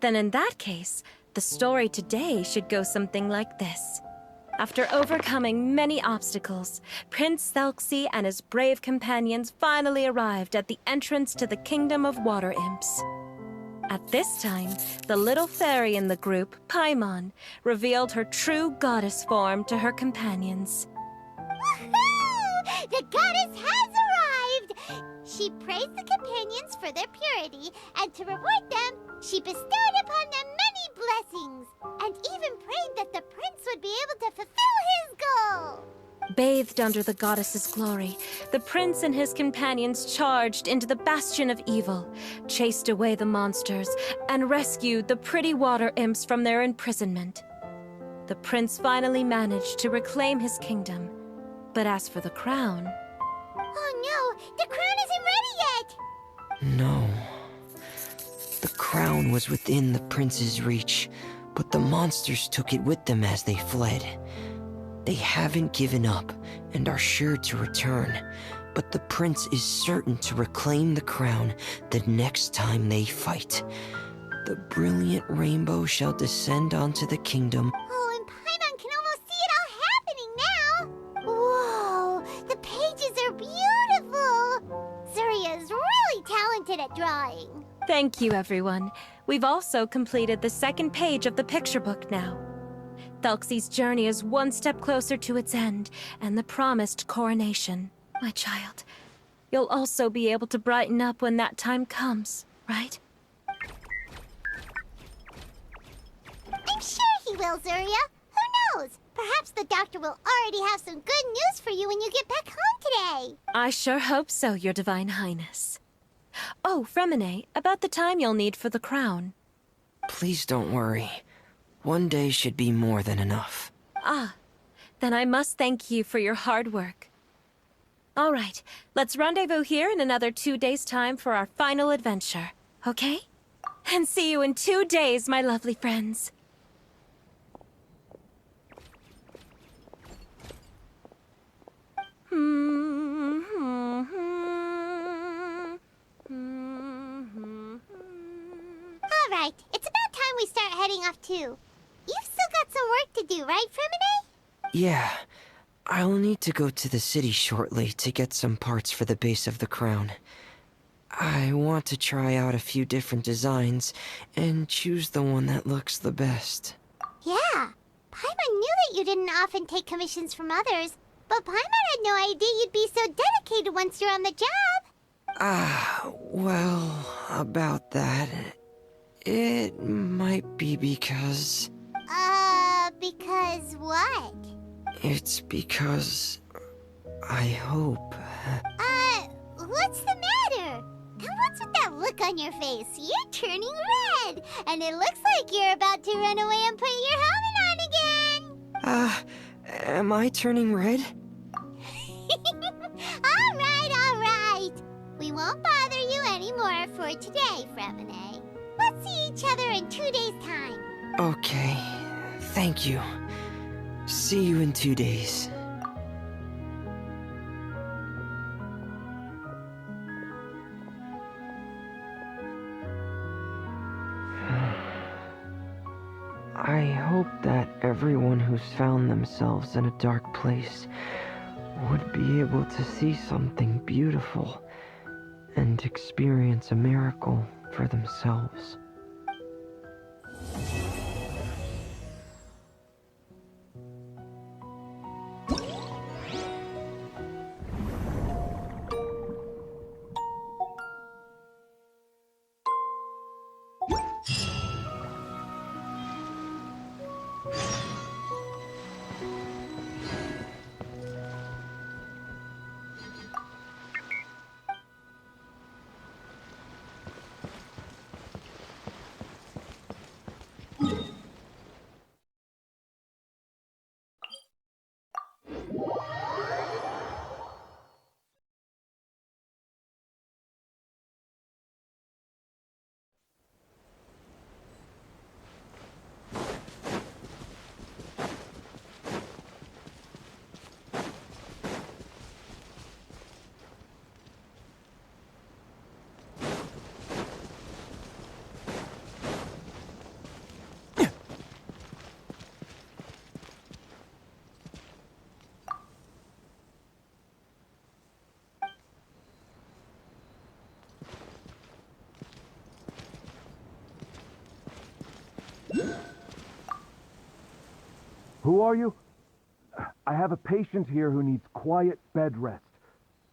Then in that case, the story today should go something like this. After overcoming many obstacles, Prince Thelxie and his brave companions finally arrived at the entrance to the Kingdom of Water Imps. At this time, the little fairy in the group, Paimon, revealed her true goddess form to her companions. Woohoo! The goddess has arrived! She praised the companions for their purity, and to reward them, she bestowed upon them many blessings, and even prayed that the prince would be able to fulfill his goal. Bathed under the goddess's glory, the prince and his companions charged into the bastion of evil, chased away the monsters, and rescued the pretty water imps from their imprisonment. The prince finally managed to reclaim his kingdom. But as for the crown... Oh no, the crown isn't ready yet! No. The crown was within the prince's reach, but the monsters took it with them as they fled. They haven't given up and are sure to return, but the prince is certain to reclaim the crown the next time they fight. The brilliant rainbow shall descend onto the kingdom. Oh, and Paimon can almost see it all happening now! Whoa, the pages are beautiful! Zuria is really talented at drawing. Thank you, everyone. We've also completed the second page of the picture book now. Thelxie's journey is one step closer to its end, and the promised coronation. My child, you'll also be able to brighten up when that time comes, right? I'm sure he will, Zuria. Who knows? Perhaps the doctor will already have some good news for you when you get back home today. I sure hope so, Your Divine Highness. Oh, Freminet, about the time you'll need for the crown. Please don't worry. One day should be more than enough. Ah, then I must thank you for your hard work. All right, let's rendezvous here in another 2 days' time for our final adventure, okay? And see you in 2 days, my lovely friends. All right, it's about time we start heading off too. You've still got some work to do, right, Freminet? Yeah, I'll need to go to the city shortly to get some parts for the base of the crown. I want to try out a few different designs and choose the one that looks the best. Yeah, Paimon knew that you didn't often take commissions from others, but Paimon had no idea you'd be so dedicated once you're on the job. Well, about that, it might be because... Because what? It's because... I hope... What's the matter? And what's with that look on your face? You're turning red, and it looks like you're about to run away and put your helmet on again. Am I turning red? All right. We won't bother you anymore for today, Freminet. Let's see each other in 2 days' time. Okay, thank you. See you in 2 days. I hope that everyone who's found themselves in a dark place would be able to see something beautiful and experience a miracle for themselves. Who are you? I have a patient here who needs quiet bed rest.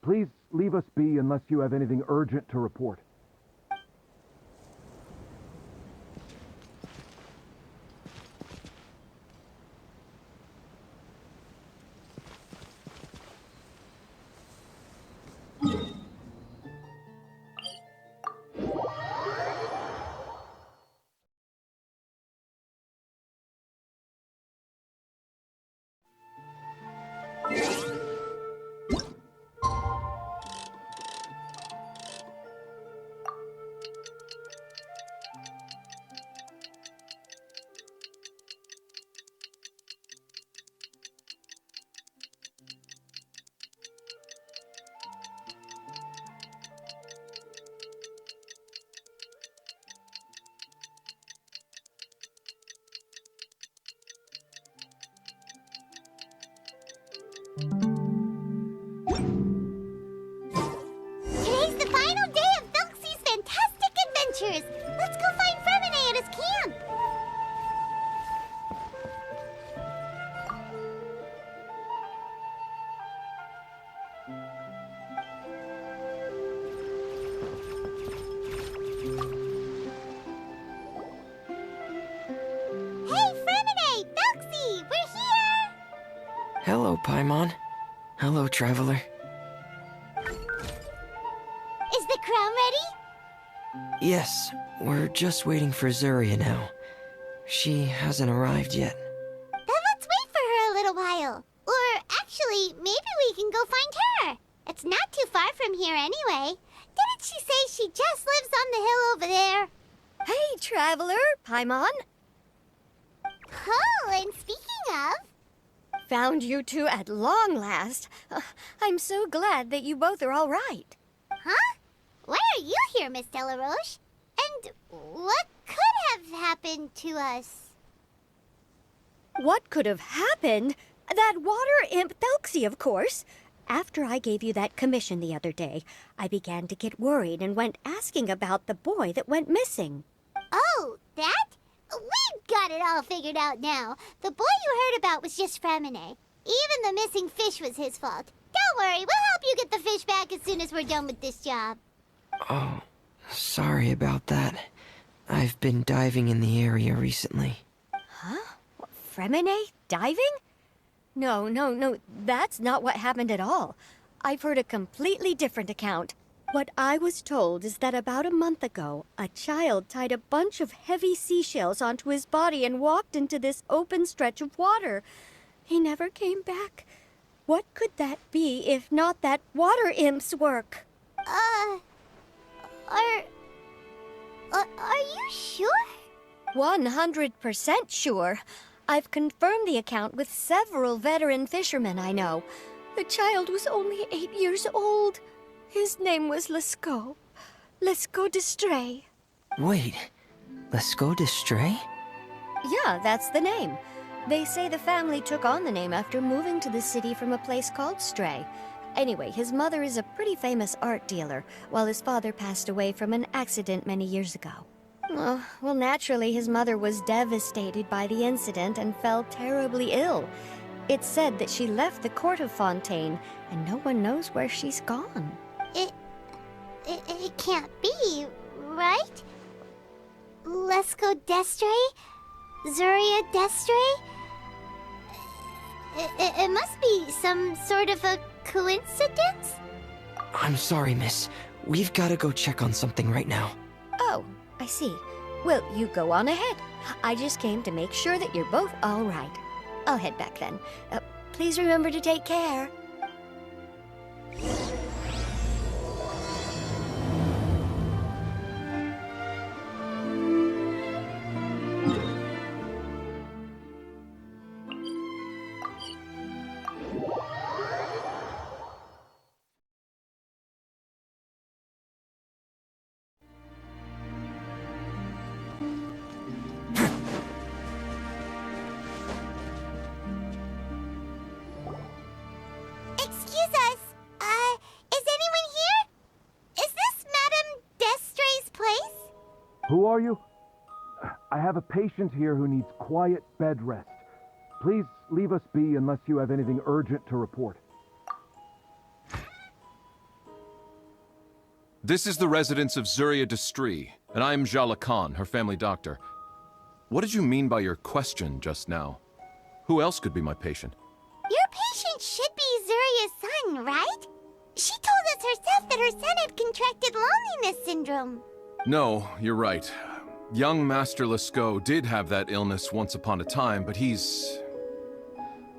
Please leave us be unless you have anything urgent to report. Today's the final day of Thelxie's fantastic adventures. Let's go find Freminet at his camp. Hello, traveler. Is the crown ready? Yes, we're just waiting for Zuria now. She hasn't arrived yet. Then let's wait for her a little while. Or actually, maybe we can go find her. It's not too far from here anyway. Didn't she say she just lives on the hill over there? Hey, traveler, Paimon. Oh, and speaking of... Found you two at long last. I'm so glad that you both are all right. Huh? Why are you here, Miss Delaroche? And what could have happened to us? What could have happened? That water imp Thelxie, of course. After I gave you that commission the other day, I began to get worried and went asking about the boy that went missing. Oh, that? We've got it all figured out now. The boy you heard about was just Freminet. Even the missing fish was his fault. Don't worry, we'll help you get the fish back as soon as we're done with this job. Oh, sorry about that. I've been diving in the area recently. Huh? Freminet diving? No, that's not what happened at all. I've heard a completely different account. What I was told is that about a month ago, a child tied a bunch of heavy seashells onto his body and walked into this open stretch of water. He never came back. What could that be if not that water imp's work? Are you sure? 100% sure. I've confirmed the account with several veteran fishermen I know. The child was only 8 years old. His name was Lescaut. Lescaut d'Estray. Wait, Lescaut d'Estray? Yeah, that's the name. They say the family took on the name after moving to the city from a place called Stray. Anyway, his mother is a pretty famous art dealer, while his father passed away from an accident many years ago. Well, naturally, his mother was devastated by the incident and fell terribly ill. It's said that she left the court of Fontaine, and no one knows where she's gone. It can't be, right? Lescaut d'Estray? Zuria d'Estray? It must be some sort of a coincidence? I'm sorry, miss. We've got to go check on something right now. Oh, I see. Well, you go on ahead. I just came to make sure that you're both all right. I'll head back then. Please remember to take care. Excuse us. Is anyone here? Is this Madame d'Estray's place? Who are you? I have a patient here who needs quiet bed rest. Please leave us be unless you have anything urgent to report. This is the residence of Zuria d'Estray, and I am Jala Khan, her family doctor. What did you mean by your question just now? Who else could be my patient? Your patient should be Zuria's son, right? She told us herself that her son had contracted loneliness syndrome. No, you're right. Young Master Lescaut did have that illness once upon a time, but he's...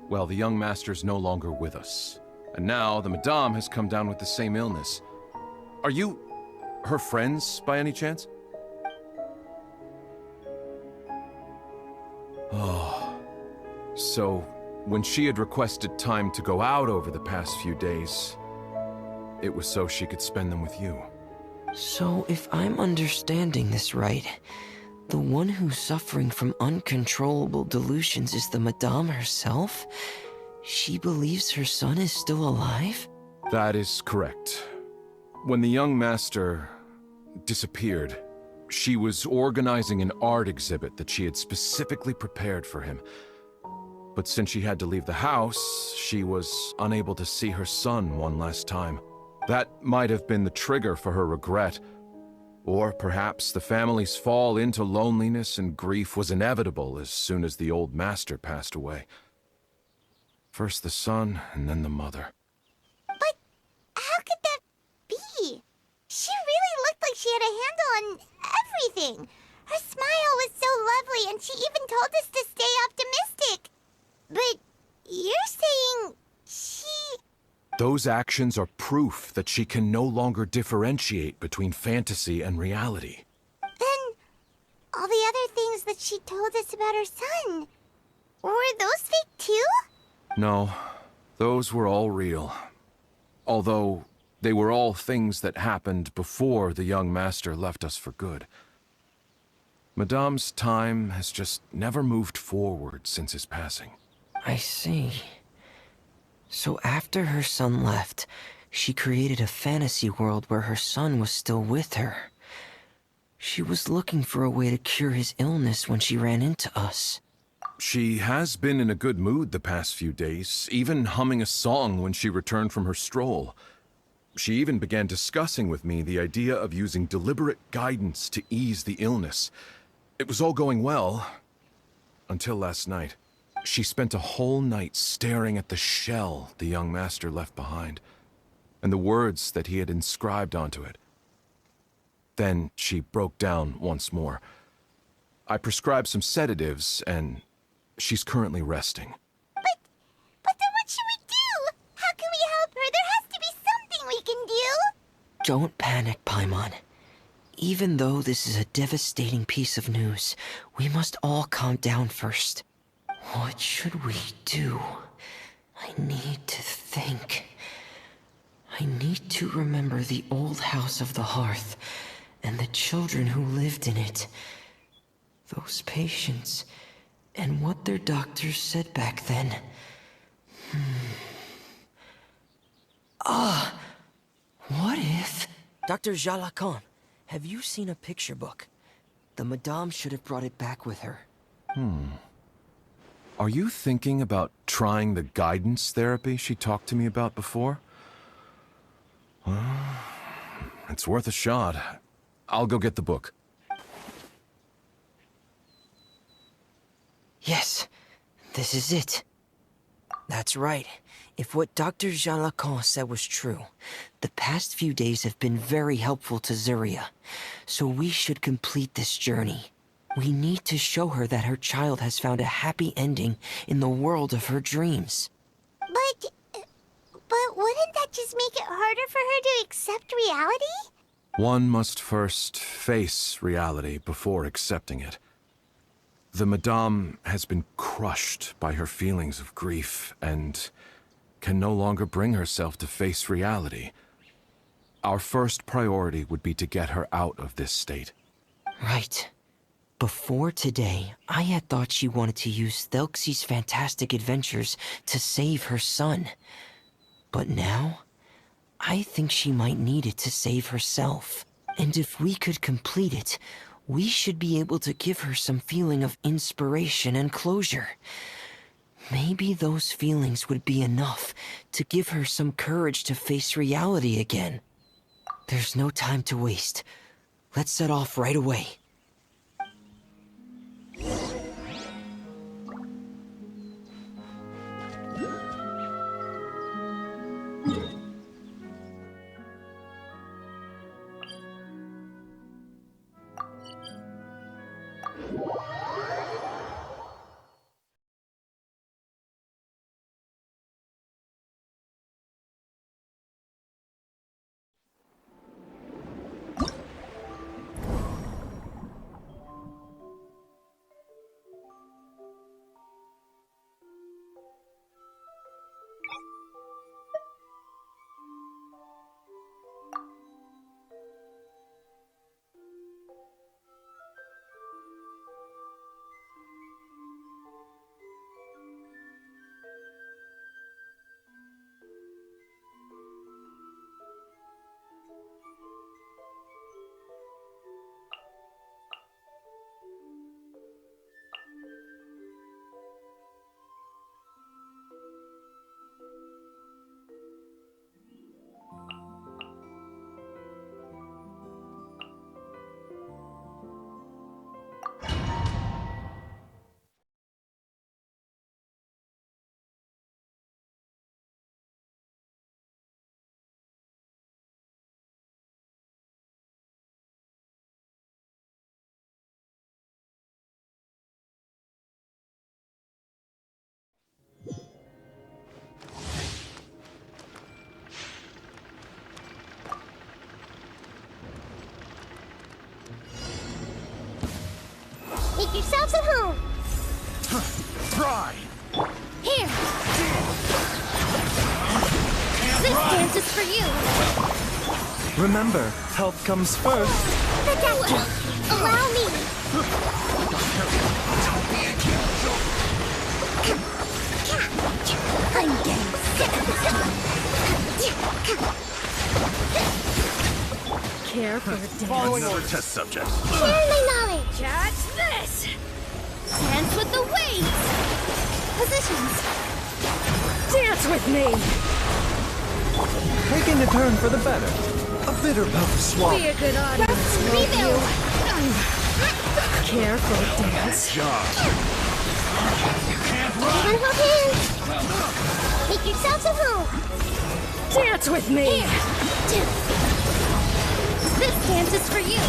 Well, the young master's no longer with us. And now the Madame has come down with the same illness. Are you her friends, by any chance? Oh. So, when she had requested time to go out over the past few days, it was so she could spend them with you. So, if I'm understanding this right, the one who's suffering from uncontrollable delusions is the Madame herself? She believes her son is still alive? That is correct. When the young master disappeared, she was organizing an art exhibit that she had specifically prepared for him. But since she had to leave the house, she was unable to see her son one last time. That might have been the trigger for her regret. Or perhaps the family's fall into loneliness and grief was inevitable as soon as the old master passed away. First the son, and then the mother. she had a handle on everything. Her smile was so lovely, and she even told us to stay optimistic. But you're saying she... Those actions are proof that she can no longer differentiate between fantasy and reality. Then, all the other things that she told us about her son, were those fake too? No, those were all real. Although, they were all things that happened before the young master left us for good. Madame's time has just never moved forward since his passing. I see. So after her son left, she created a fantasy world where her son was still with her. She was looking for a way to cure his illness when she ran into us. She has been in a good mood the past few days, even humming a song when she returned from her stroll. She even began discussing with me the idea of using deliberate guidance to ease the illness. It was all going well, until last night. She spent a whole night staring at the shell the young master left behind, and the words that he had inscribed onto it. Then she broke down once more. I prescribed some sedatives, and she's currently resting. But then what should we do? How can we help her? There has to be something we can do. Don't panic, Paimon. Even though this is a devastating piece of news, we must all calm down first. What should we do? I need to think. I need to remember the old house of the hearth and the children who lived in it. Those patients and what their doctors said back then. What if... Dr. Jalacan, have you seen a picture book? The Madame should have brought it back with her. Are you thinking about trying the guidance therapy she talked to me about before? Well, it's worth a shot. I'll go get the book. Yes, this is it. That's right. If what Dr. Jalacan said was true, the past few days have been very helpful to Zuria, so we should complete this journey. We need to show her that her child has found a happy ending in the world of her dreams. But wouldn't that just make it harder for her to accept reality? One must first face reality before accepting it. The Madame has been crushed by her feelings of grief and can no longer bring herself to face reality. Our first priority would be to get her out of this state. Right. Before today, I had thought she wanted to use Thelxie's fantastic adventures to save her son. But now, I think she might need it to save herself. And if we could complete it, we should be able to give her some feeling of inspiration and closure. Maybe those feelings would be enough to give her some courage to face reality again. There's no time to waste. Let's set off right away. Make yourselves at home. Try! Here! This dance is for you! Remember, health comes first. Protect! Allow me! I'm getting sick of this time. Care for a dance. Following order. Test subject. Share my knowledge! Catch this! Dance with the waves! Positions! Dance with me! Taking a turn for the better. A bitter pill to swallow. Be a good audience, won't you? Rebuild! Care for a dance. Everyone hold hands! Make yourselves at home! Dance with me! Here! This dance is for you!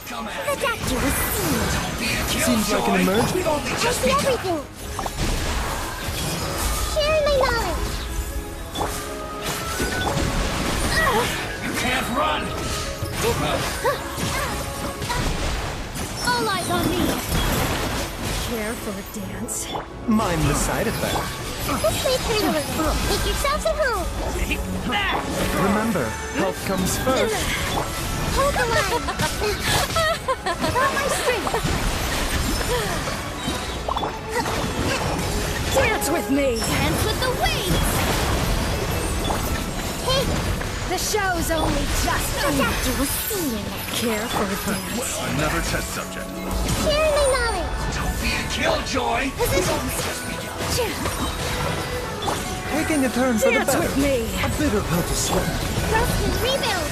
The doctor will see you! Seems like an emergency. I see everything! Share my knowledge! You can't run! All eyes on me! Care for a dance. Mind the side effect. This may hurt a little. Make yourselves at home! Remember, health comes first. Hold the line! Draw my strength! Dance with me! Dance with the waves! Hey! The show's only just The doctor will see you! Care for a dance. Another test subject. Share my knowledge! Don't be a killjoy! Positions! Taking a turn for the Dance better. with me! A bitter pill to swallow. Growth and rebuild!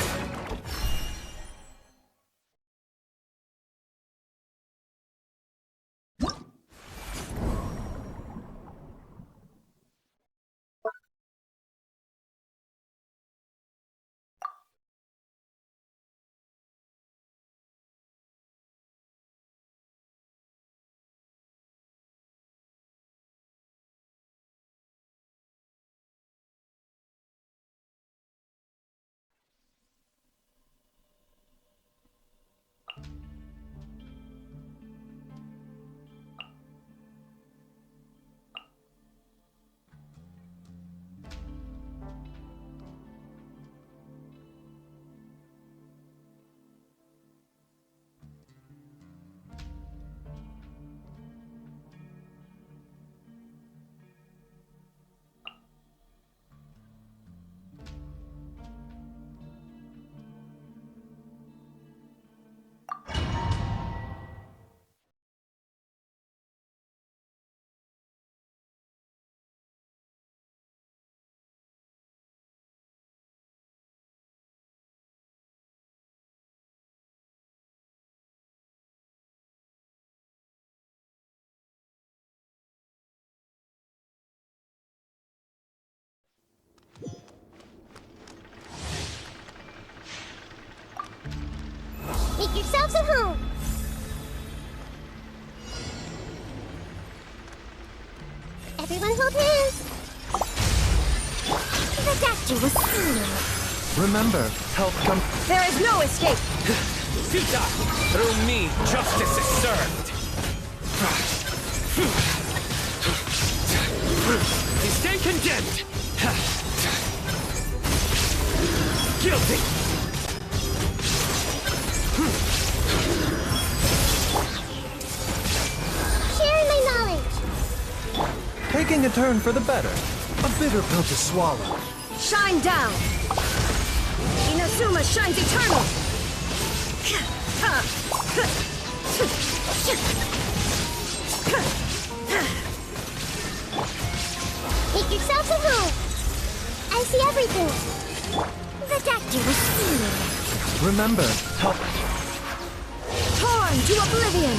Make yourselves at home! Everyone hold hands! The doctor will see you! Remember, health comes. There is no escape! Sita! Through me, justice is served! You stay condemned! Guilty! Share my knowledge! Taking a turn for the better. A bitter pill to swallow. Shine down! Inazuma shines eternal! Make yourselves at home! I see everything! The doctor will see you! Remember, health. Torn to oblivion!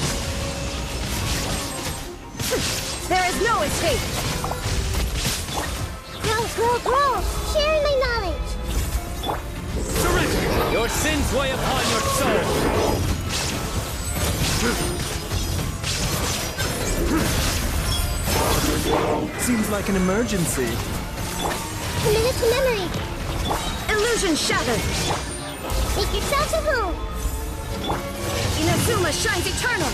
There is no escape! Grow! Share my knowledge! Surrender! Your sins weigh upon your soul! Seems like an emergency. Committed to memory! Illusion shattered! Make yourselves at home! Inazuma shines eternal!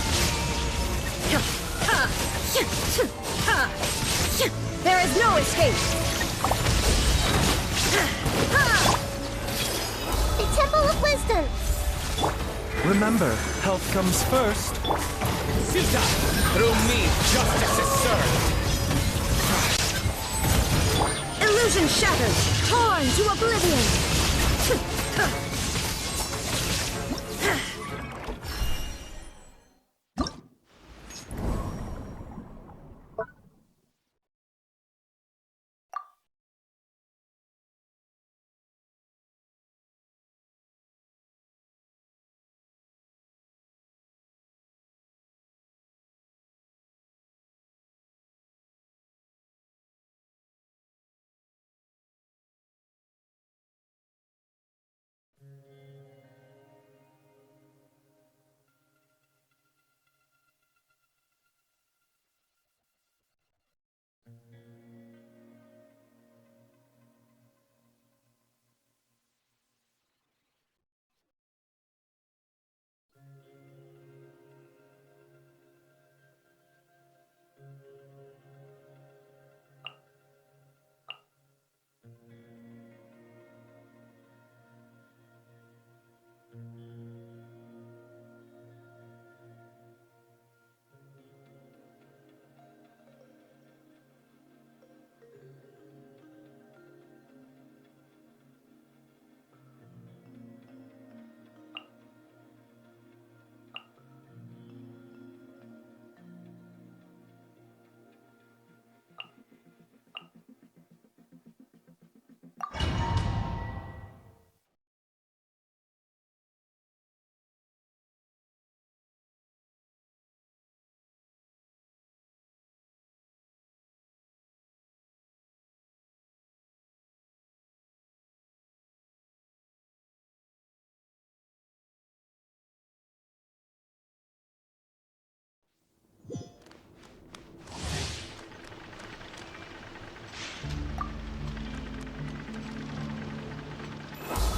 There is no escape! The Temple of Wisdom! Remember, health comes first. Sita! Through me, justice is served! Illusion shattered! Torn to oblivion!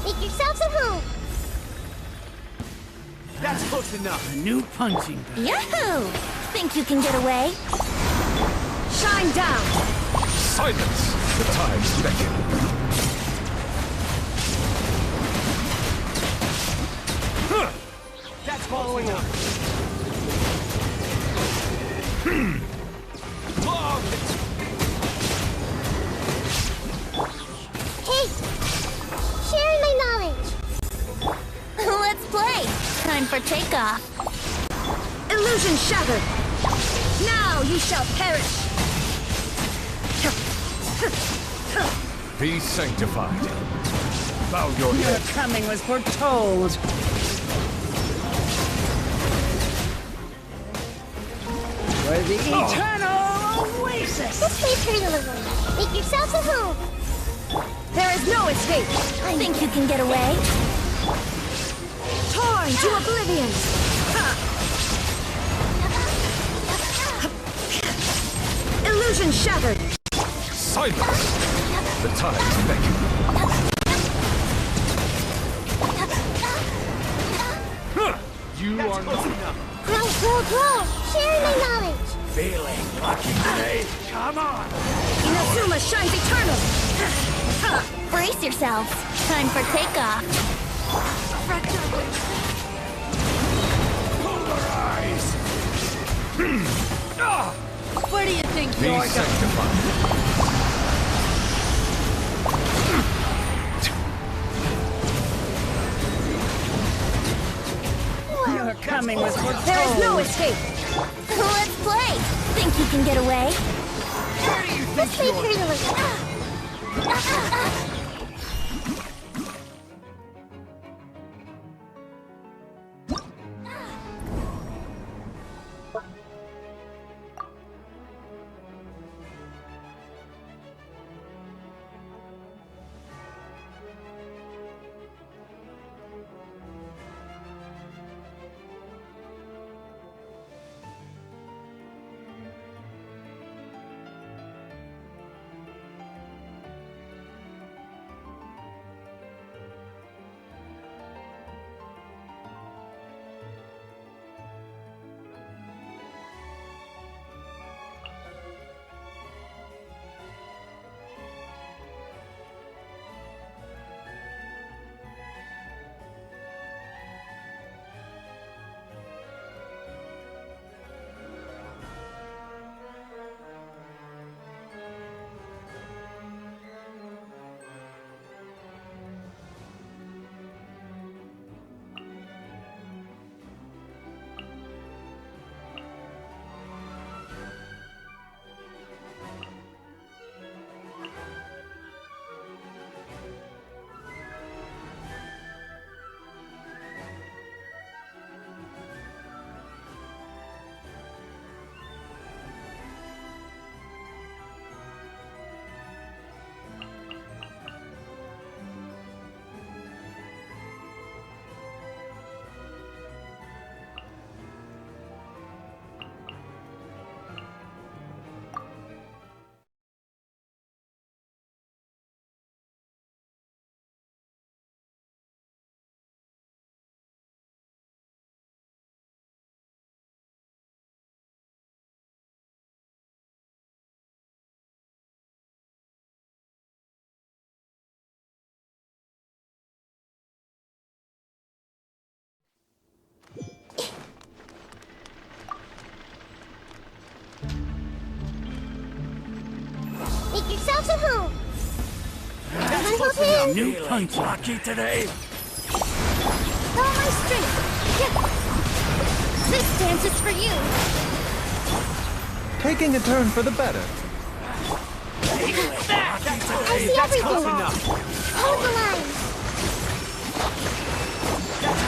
Make yourselves at home! That's close enough. A new punching bag. Yahoo! Think you can get away? Shine down! Silence! The tides beckon. That's following up. Hey! Sharing my knowledge! Let's play! Time for takeoff! Illusion shattered! Now ye shall perish! Be sanctified. Bow your head. Coming was foretold. For the eternal oasis. This way, journalism. Make yourselves at home! There is no escape! Think you can get away? Torn to oblivion! Illusion shattered! Silence! The tides beckon. You are not enough. Grow! Sharing my knowledge! Feeling lucky today? Come on! Inazuma shines eternal! Brace yourselves! Time for takeoff! Polarize! Where do you think Be you're going? sanctified. Your coming was foretold. There is no escape! Let's play! Think you can get away? Where do you This way, think you're... journalism! Everyone hold hands! New punch. Lucky today. All my strength! This dance is for you! Taking a turn for the better. I see everything! Hold the line!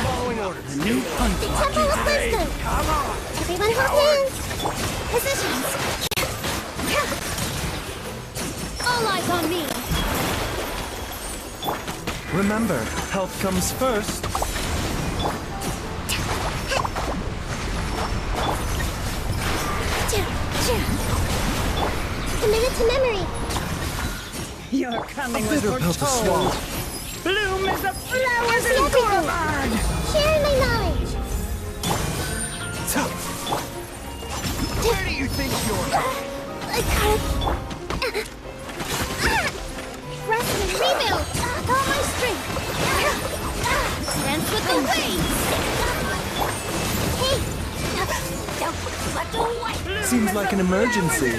Following orders. New punch. The Temple of Wisdom! Come on. Everyone hold hands! Positions! All eyes on me! Remember, health comes first. Committed to memory! You're coming A with bitter pill to swallow. Bloom as the flowers See in everything! Gorman! Share my knowledge! Where do you think you're? I gotta... Rest and rebuild! All my strength! Dance with the waves! Hey! Don't let go away! Seems like an emergency.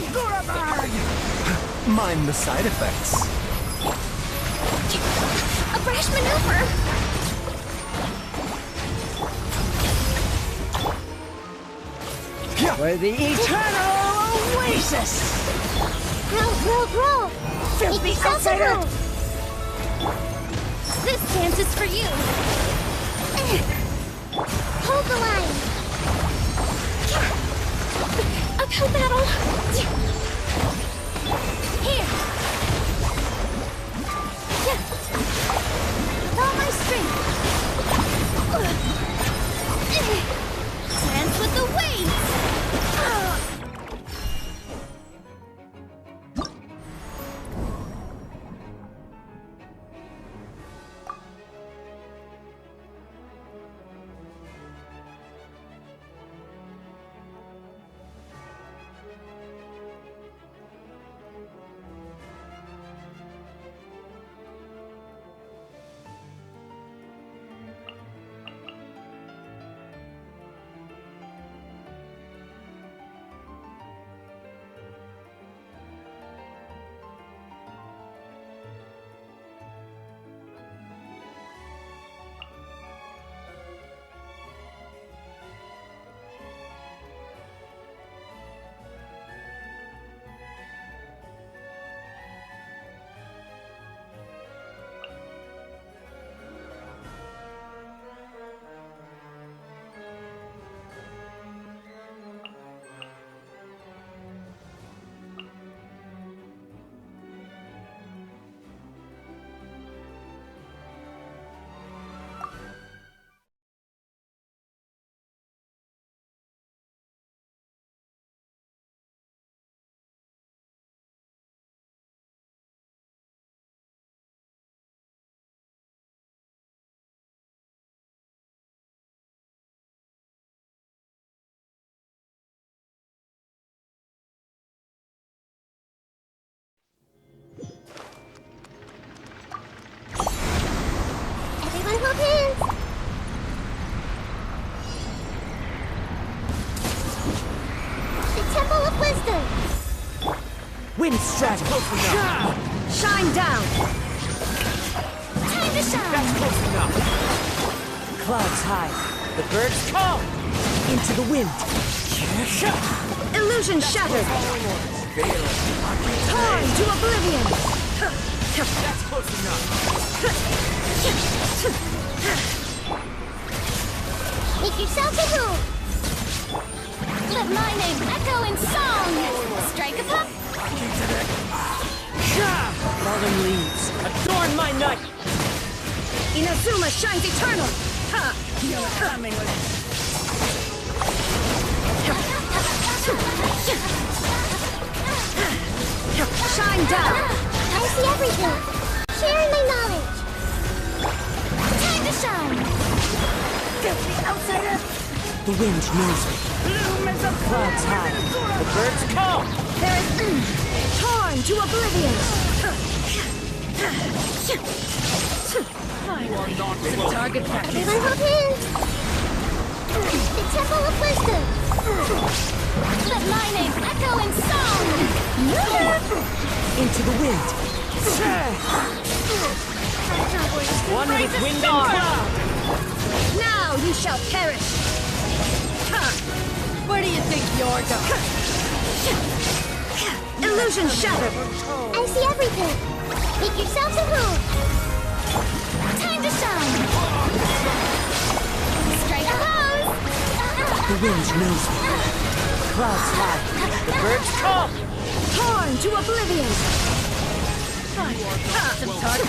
Mind the side effects. A brash maneuver! For the eternal oasis! Grow! Filthy Make yourself at outsider! home! This dance is for you! Hold the line! Uphill battle! Here! With all my strength! Dance with the waves! Everyone hold hands! The Temple of Wisdom! Wind strategy! Shine down! Time to shine! That's close enough. Clouds high. The birds call! Into the wind! Illusion shattered! Torn to oblivion! That's close enough. Make yourself at home! Let my name echo in song! Strike a pop! Fallen leaves, adorn my night! Inazuma shines eternal! Ha! You're coming with it! Shine down! I see everything! Sharing my knowledge! Time to shine! Filthy outsider! The wind knows me. Bloom as the clouds high. The birds call. There is torn to oblivion. Finally, the target practice. Everyone hold hands! The Temple of Wisdom! Let my name echo in song! Into the wind. with wind and cloud! Now you shall perish! Where do you think you're going? Illusion shattered! I see everything. Make yourselves a move. Time to shine. Strike a hose. The wind knows me. Clouds high. The birds call. Torn to oblivion. Some target.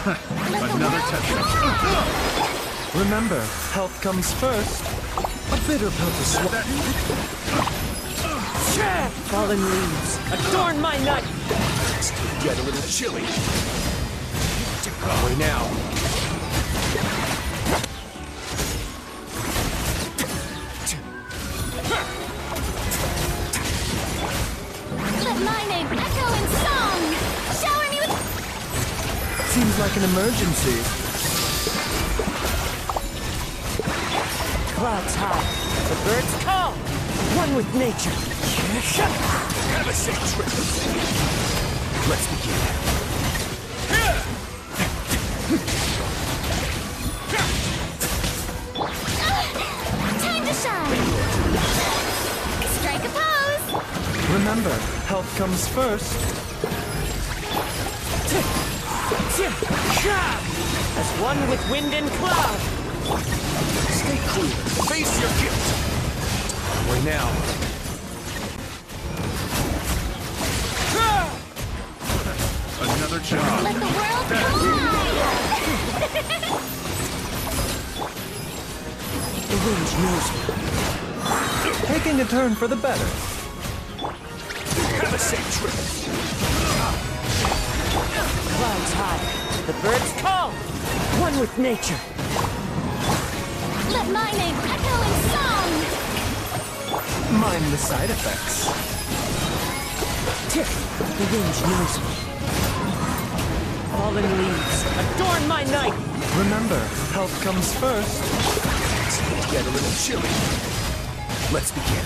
Another test. Remember, health comes first. A bitter pill to swallow. Fallen leaves, adorn my night! Get a little chilly. Wait now. Let my name echo in song. Shower me with... Seems like an emergency. Clouds high, the birds call. One with nature. Have a safe trip. Let's begin. Time to shine. Strike a pose. Remember, health comes first. As one with wind and cloud. Stay cool. Face your guilt. Wait now. Another job. Let the world collide. The wind knows me. Taking a turn for the better. Have a safe trip. Clouds high, the birds call. One with nature. Let my name echo in song. Mind the side effects. The wind knows me. Fallen leaves, adorn my night. Remember, health comes first. Get a little chilly. Let's begin.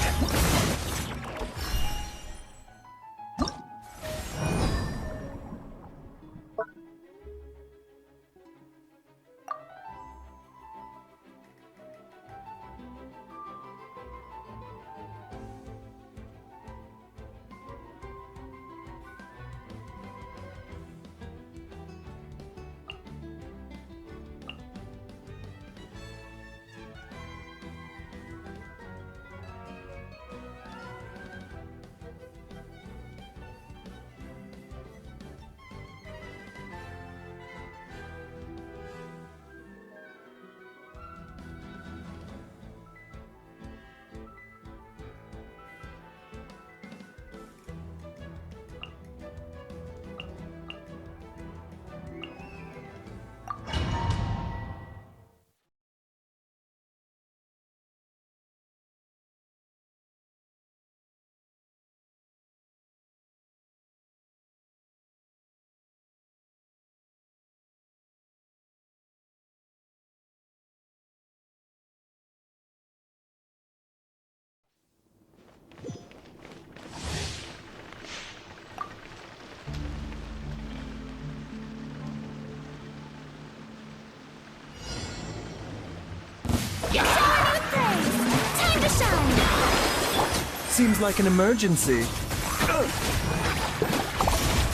Seems like an emergency.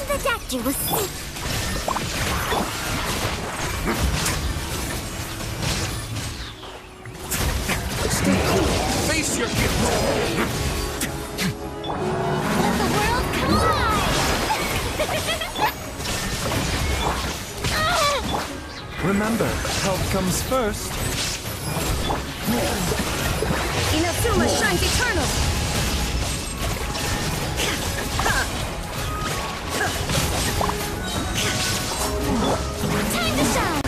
The doctor was sick. Stay cool. Face your guilt. Let the world collide! Remember, health comes first. Inazuma shines eternal! Time to shine!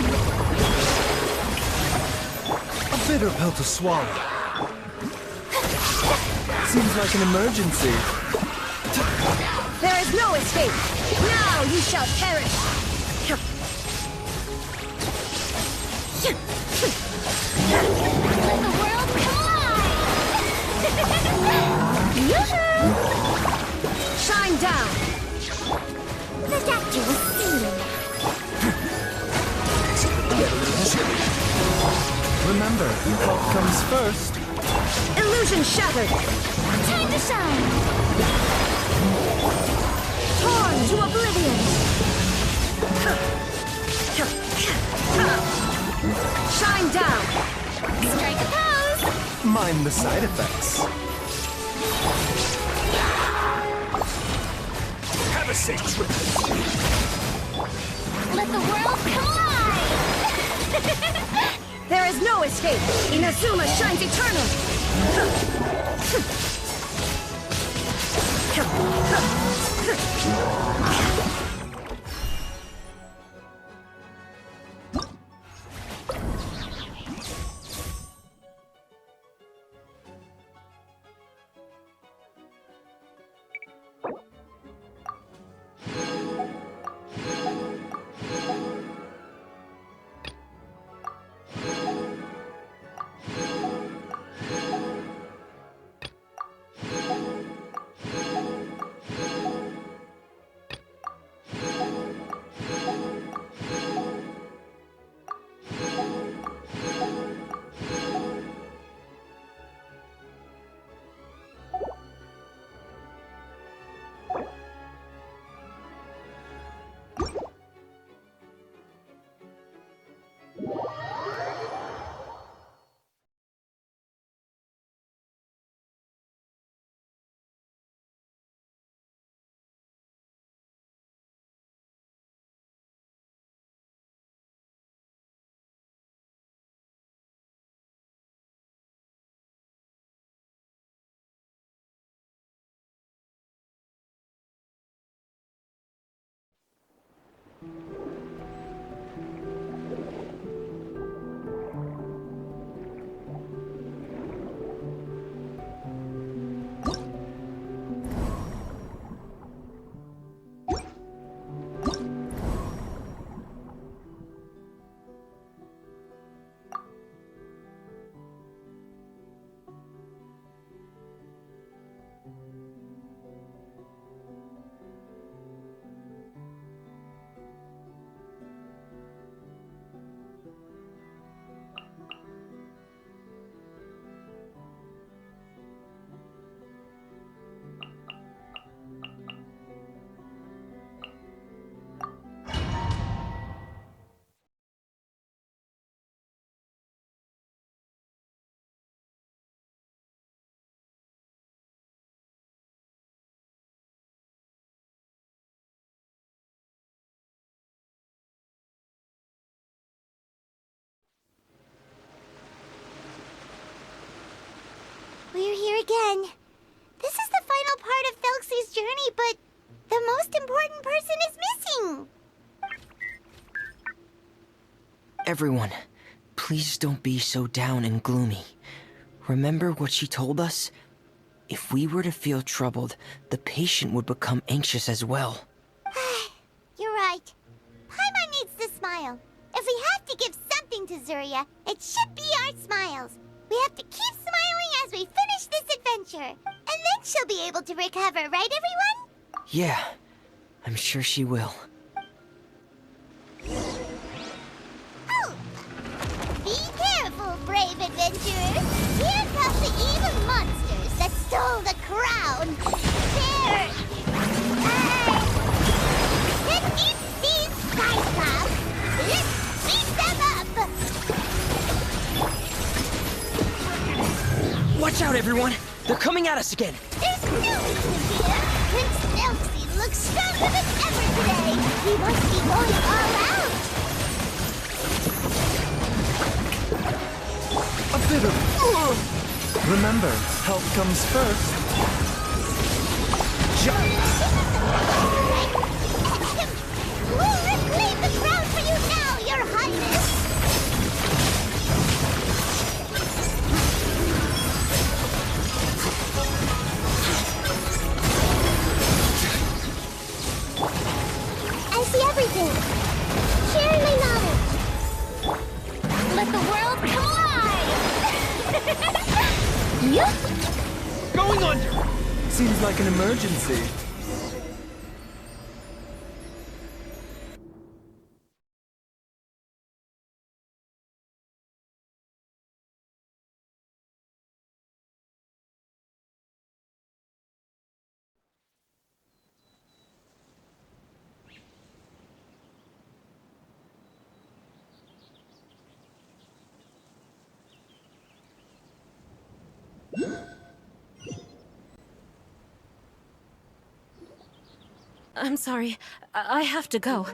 A bitter pill to swallow. Seems like an emergency. There is no escape! Now you shall perish! Let the world collide! Yoo-hoo! Shine down! The doctor was singing. Remember, health comes first. Illusion shattered! Time to shine! Torn to oblivion! Shine down! Strike a pose! Mind the side effects. Have a safe trip. Let the world collide! There is no escape! Inazuma shines eternal! We're here again. This is the final part of Thelxie's journey, but the most important person is missing. Everyone, please don't be so down and gloomy. Remember what she told us? If we were to feel troubled, the patient would become anxious as well. You're right. Paimon needs to smile. If we have to give something to Zuria, it should be our smiles. We have to keep smiling as we finish this adventure. And then she'll be able to recover, right, everyone? Yeah, I'm sure she will. Oh! Be careful, brave adventurers! Here come the evil monsters that stole stole the crown! There! To keep these Cyclops, let's beat them up! Watch out, everyone! They're coming at us again! There's no reason here! Prince Thelxie looks stronger than ever today! He must be going all out! A bit of... Remember, health comes first. We'll reclaim the crown for you now, Your Highness! I see everything. Sharing my knowledge. Let the world collide! Yup! Going under! Seems like an emergency. I'm sorry. I have to go.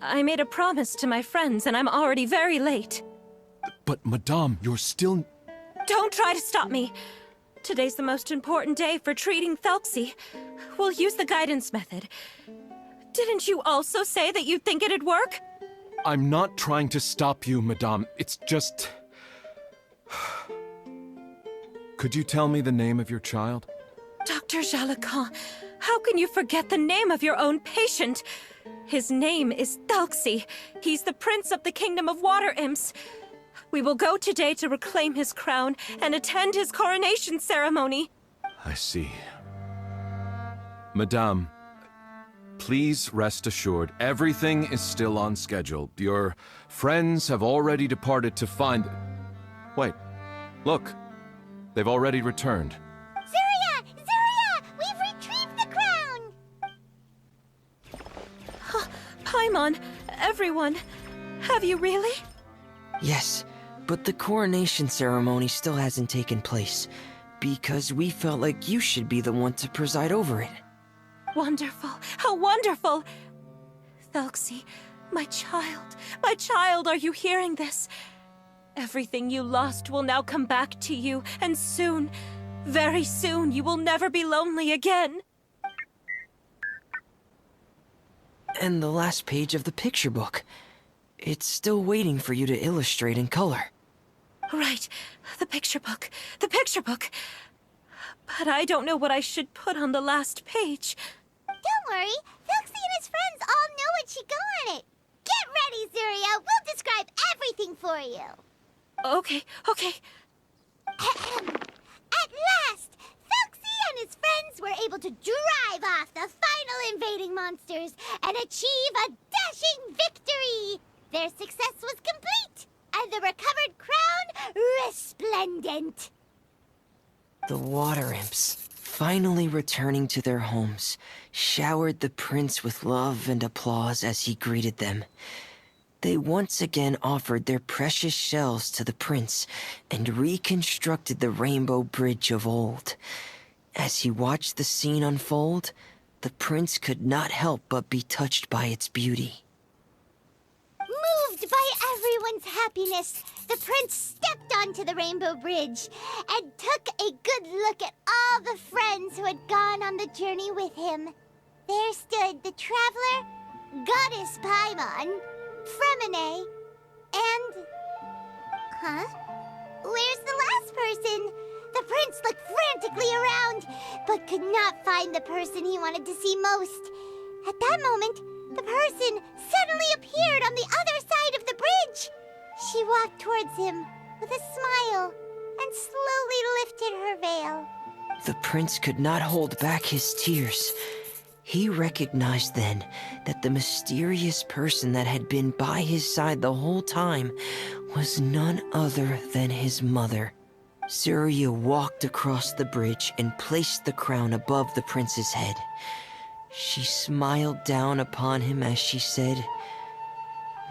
I made a promise to my friends, and I'm already very late. But, Madame, you're still... Don't try to stop me. Today's the most important day for treating Thelxie. We'll use the guidance method. Didn't you also say that you'd think it'd work? I'm not trying to stop you, Madame. It's just... Could you tell me the name of your child? Dr. Jalacan, how can you forget the name of your own patient? His name is Thelxie. He's the prince of the kingdom of water imps. We will go today to reclaim his crown and attend his coronation ceremony. I see. Madame, please rest assured, everything is still on schedule. Your friends have already departed to find... Wait, look. They've already returned. Zuria! Zuria! We've retrieved the crown! Paimon, everyone, have you really? Yes, but the coronation ceremony still hasn't taken place, because we felt like you should be the one to preside over it. Wonderful, how wonderful! Thelxie, my child, are you hearing this? Everything you lost will now come back to you, and soon, very soon, you will never be lonely again. And the last page of the picture book. It's still waiting for you to illustrate in color. Right, the picture book. But I don't know what I should put on the last page. Don't worry, Thelxie and his friends all know what should go on it. Get ready, Zuria. We'll describe everything for you. Okay. At last, Thelxie and his friends were able to drive off the final invading monsters and achieve a dashing victory. Their success was complete, and the recovered crown resplendent. The water imps, finally returning to their homes, showered the prince with love and applause as he greeted them. They once again offered their precious shells to the prince and reconstructed the rainbow bridge of old. As he watched the scene unfold, the prince could not help but be touched by its beauty. Moved by everyone's happiness, the prince stepped onto the rainbow bridge and took a good look at all the friends who had gone on the journey with him. There stood the traveler, Goddess Paimon, Freminet, and... Where's the last person? The prince looked frantically around, but could not find the person he wanted to see most. At that moment, the person suddenly appeared on the other side of the bridge. She walked towards him with a smile and slowly lifted her veil. The prince could not hold back his tears. He recognized then that the mysterious person that had been by his side the whole time was none other than his mother. Surya walked across the bridge and placed the crown above the prince's head. She smiled down upon him as she said,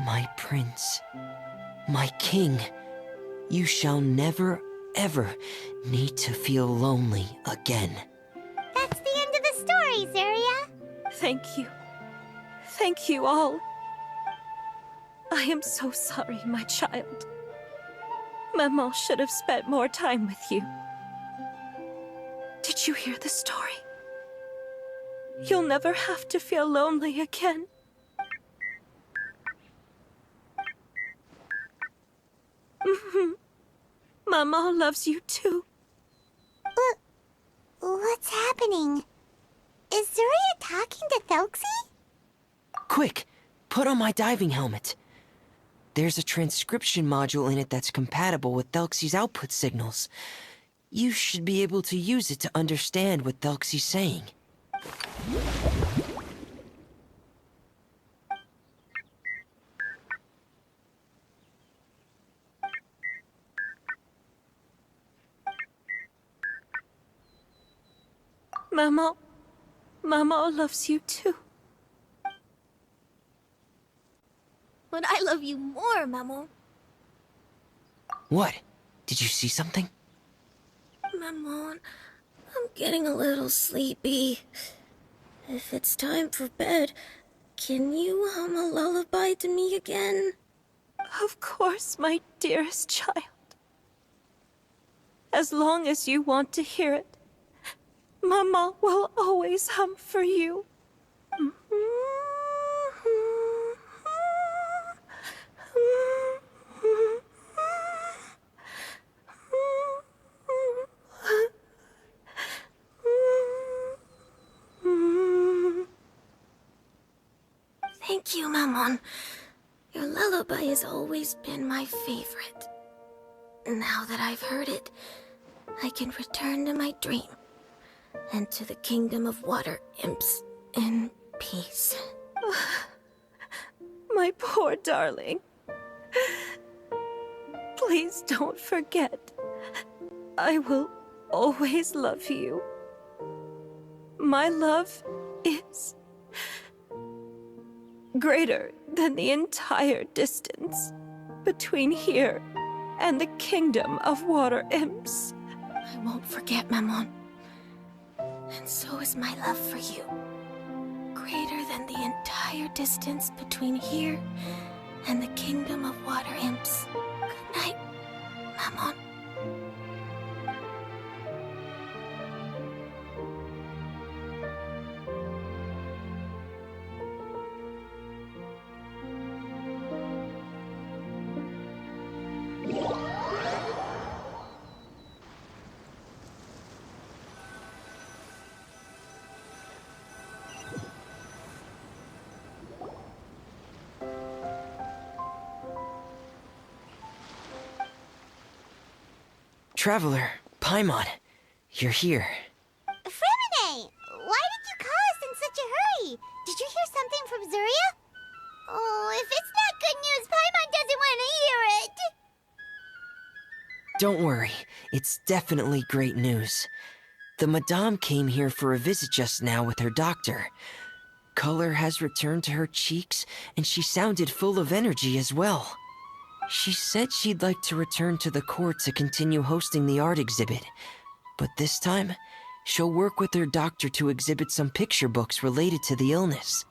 "My prince, my king, you shall never, ever need to feel lonely again." That's the end of the story, Surya. Thank you. Thank you all. I am so sorry, my child. Maman should have spent more time with you. Did you hear the story? You'll never have to feel lonely again. Maman loves you too. What's happening? Is Surya talking to Thelxie? Quick, put on my diving helmet. There's a transcription module in it that's compatible with Thelxie's output signals. You should be able to use it to understand what Thelxie's saying. Mama loves you too. But I love you more, Maman. What? Did you see something? Maman, I'm getting a little sleepy. If it's time for bed, can you hum a lullaby to me again? Of course, my dearest child. As long as you want to hear it, Mama will always hum for you. Thank you, Maman. Your lullaby has always been my favorite. Now that I've heard it, I can return to my dream and to the kingdom of water imps in peace. My poor darling. Please don't forget. I will always love you. My love is greater than the entire distance between here and the kingdom of water imps. I won't forget, Maman. And so is my love for you. Greater than the entire distance between here and the kingdom of water imps. Good night, Maman. Traveler, Paimon, you're here. Freminet, why did you call us in such a hurry? Did you hear something from Surya? Oh, if it's not good news, Paimon doesn't want to hear it. Don't worry, it's definitely great news. The Madame came here for a visit just now with her doctor. Color has returned to her cheeks, and she sounded full of energy as well. She said she'd like to return to the court to continue hosting the art exhibit. But this time, she'll work with her doctor to exhibit some picture books related to the illness.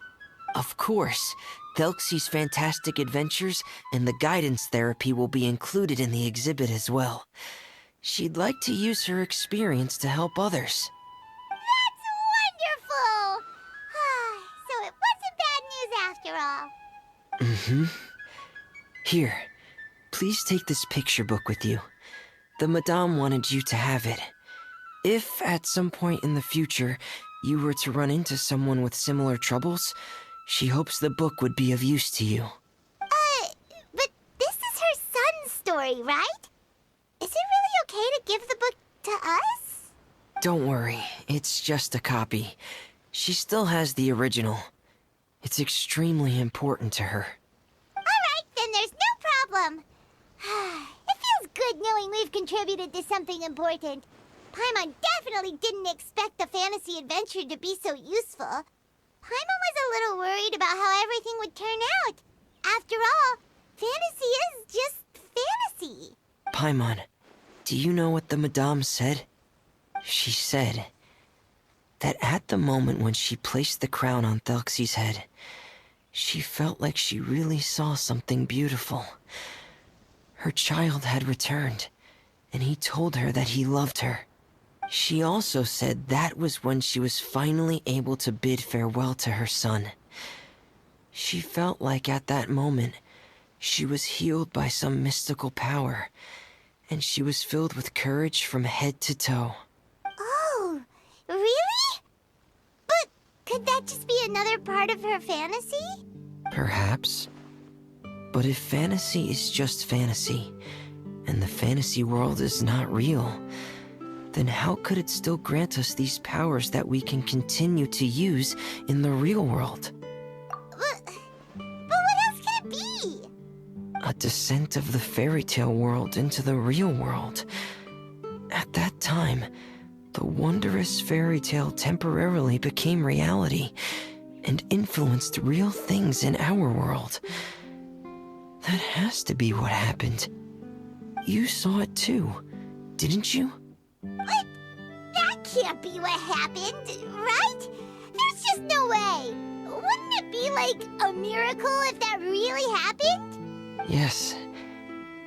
Of course, Thelxie's fantastic adventures and the guidance therapy will be included in the exhibit as well. She'd like to use her experience to help others. That's wonderful! So it wasn't bad news after all. Here, please take this picture book with you. The Madame wanted you to have it. If at some point in the future you were to run into someone with similar troubles, she hopes the book would be of use to you. But this is her son's story, right? Is it really okay to give the book to us? Don't worry, it's just a copy. She still has the original. It's extremely important to her. Alright, then there's no problem. It feels good knowing we've contributed to something important. Paimon definitely didn't expect the fantasy adventure to be so useful. Paimon was a little worried about how everything would turn out. After all, fantasy is just fantasy. Paimon, do you know what the Madame said? She said that at the moment when she placed the crown on Thelxie's head, she felt like she really saw something beautiful. Her child had returned, and he told her that he loved her. She also said that was when she was finally able to bid farewell to her son. She felt like at that moment, she was healed by some mystical power, and she was filled with courage from head to toe. Oh, really? But could that just be another part of her fantasy? Perhaps. But if fantasy is just fantasy, and the fantasy world is not real, then how could it still grant us these powers that we can continue to use in the real world? But what else could it be? A descent of the fairy tale world into the real world. At that time, the wondrous fairy tale temporarily became reality and influenced real things in our world. That has to be what happened. You saw it too, didn't you? What? That can't be what happened, right? There's just no way. Wouldn't it be like a miracle if that really happened? Yes,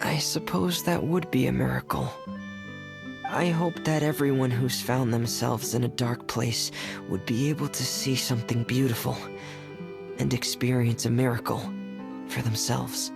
I suppose that would be a miracle. I hope that everyone who's found themselves in a dark place would be able to see something beautiful and experience a miracle for themselves.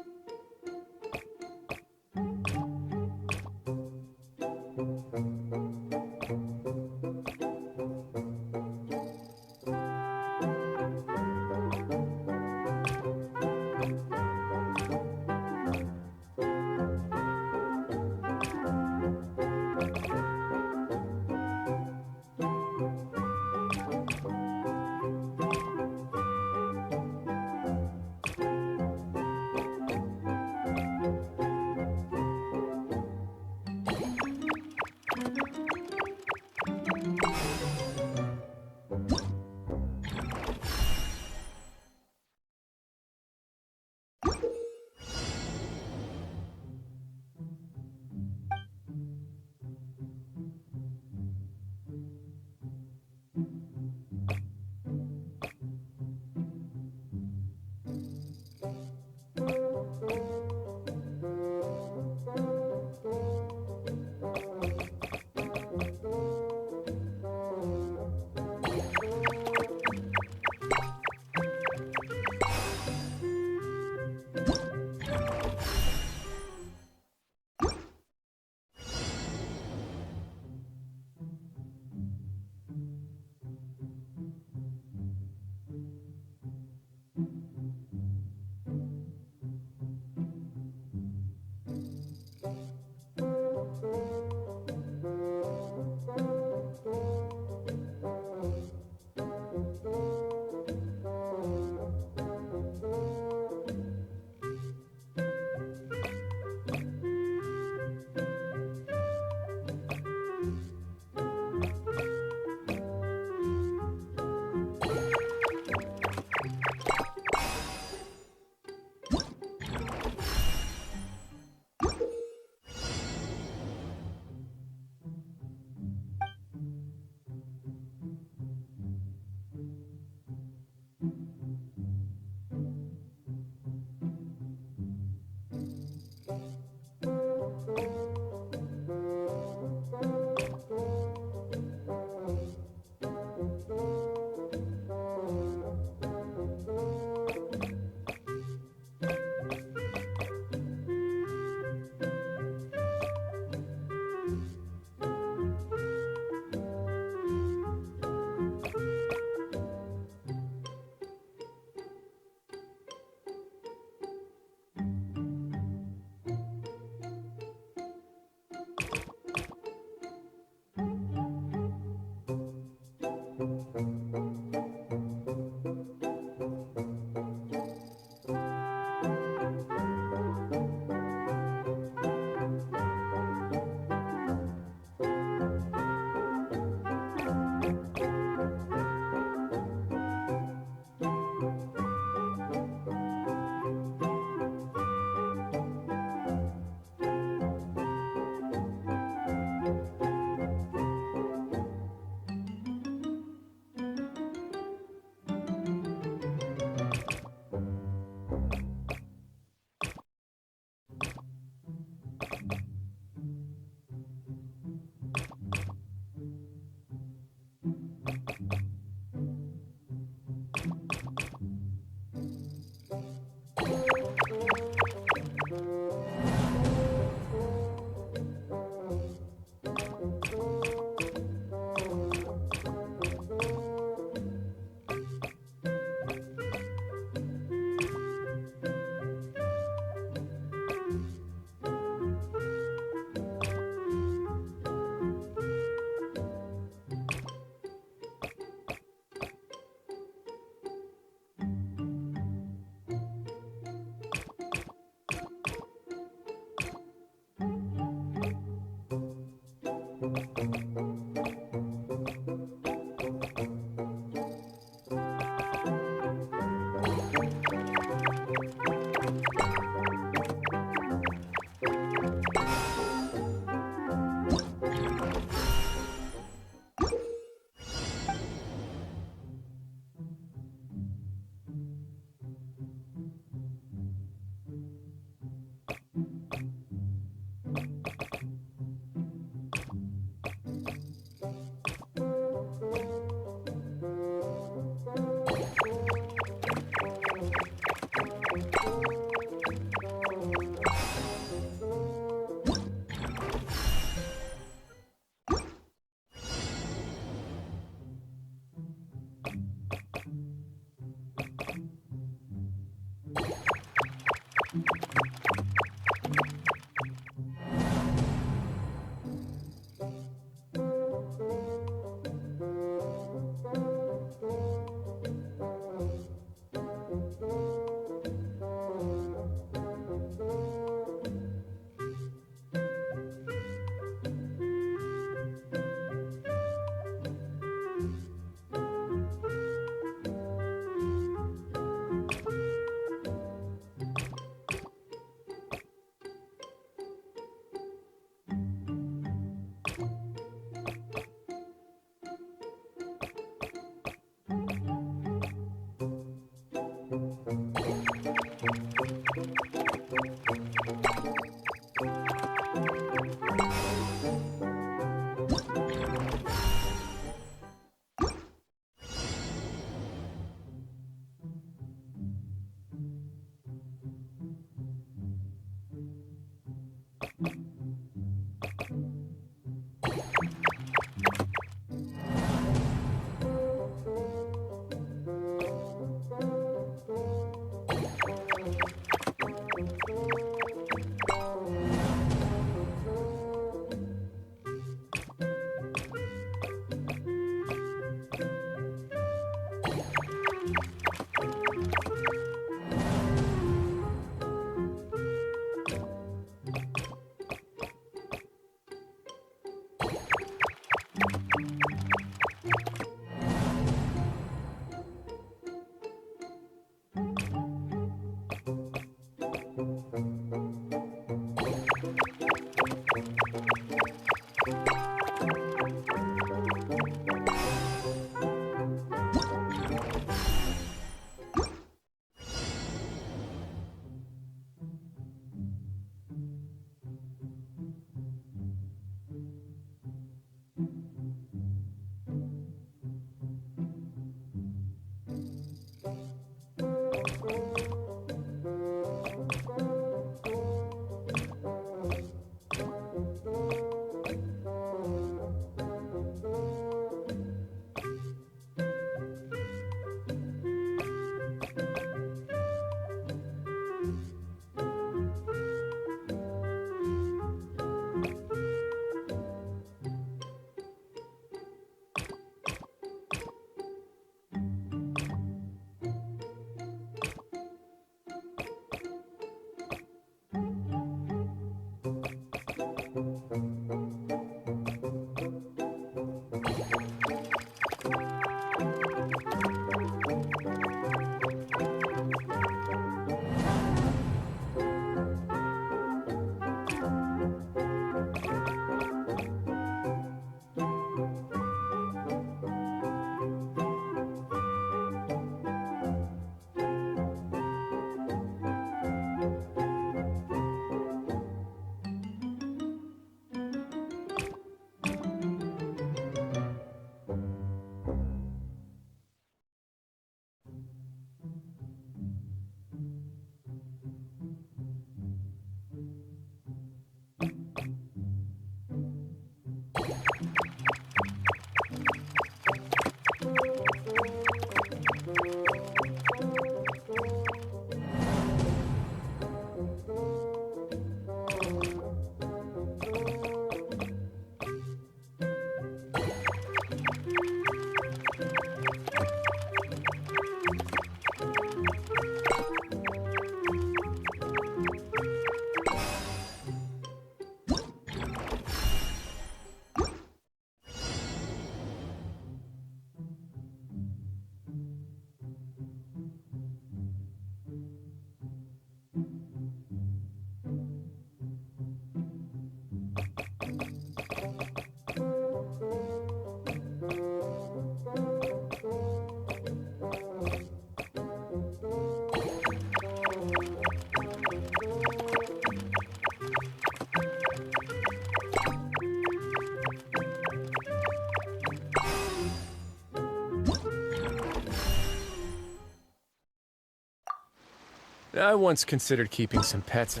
I once considered keeping some pets.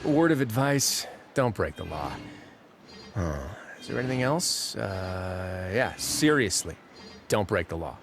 A word of advice, don't break the law. Is there anything else? Yeah, seriously, don't break the law.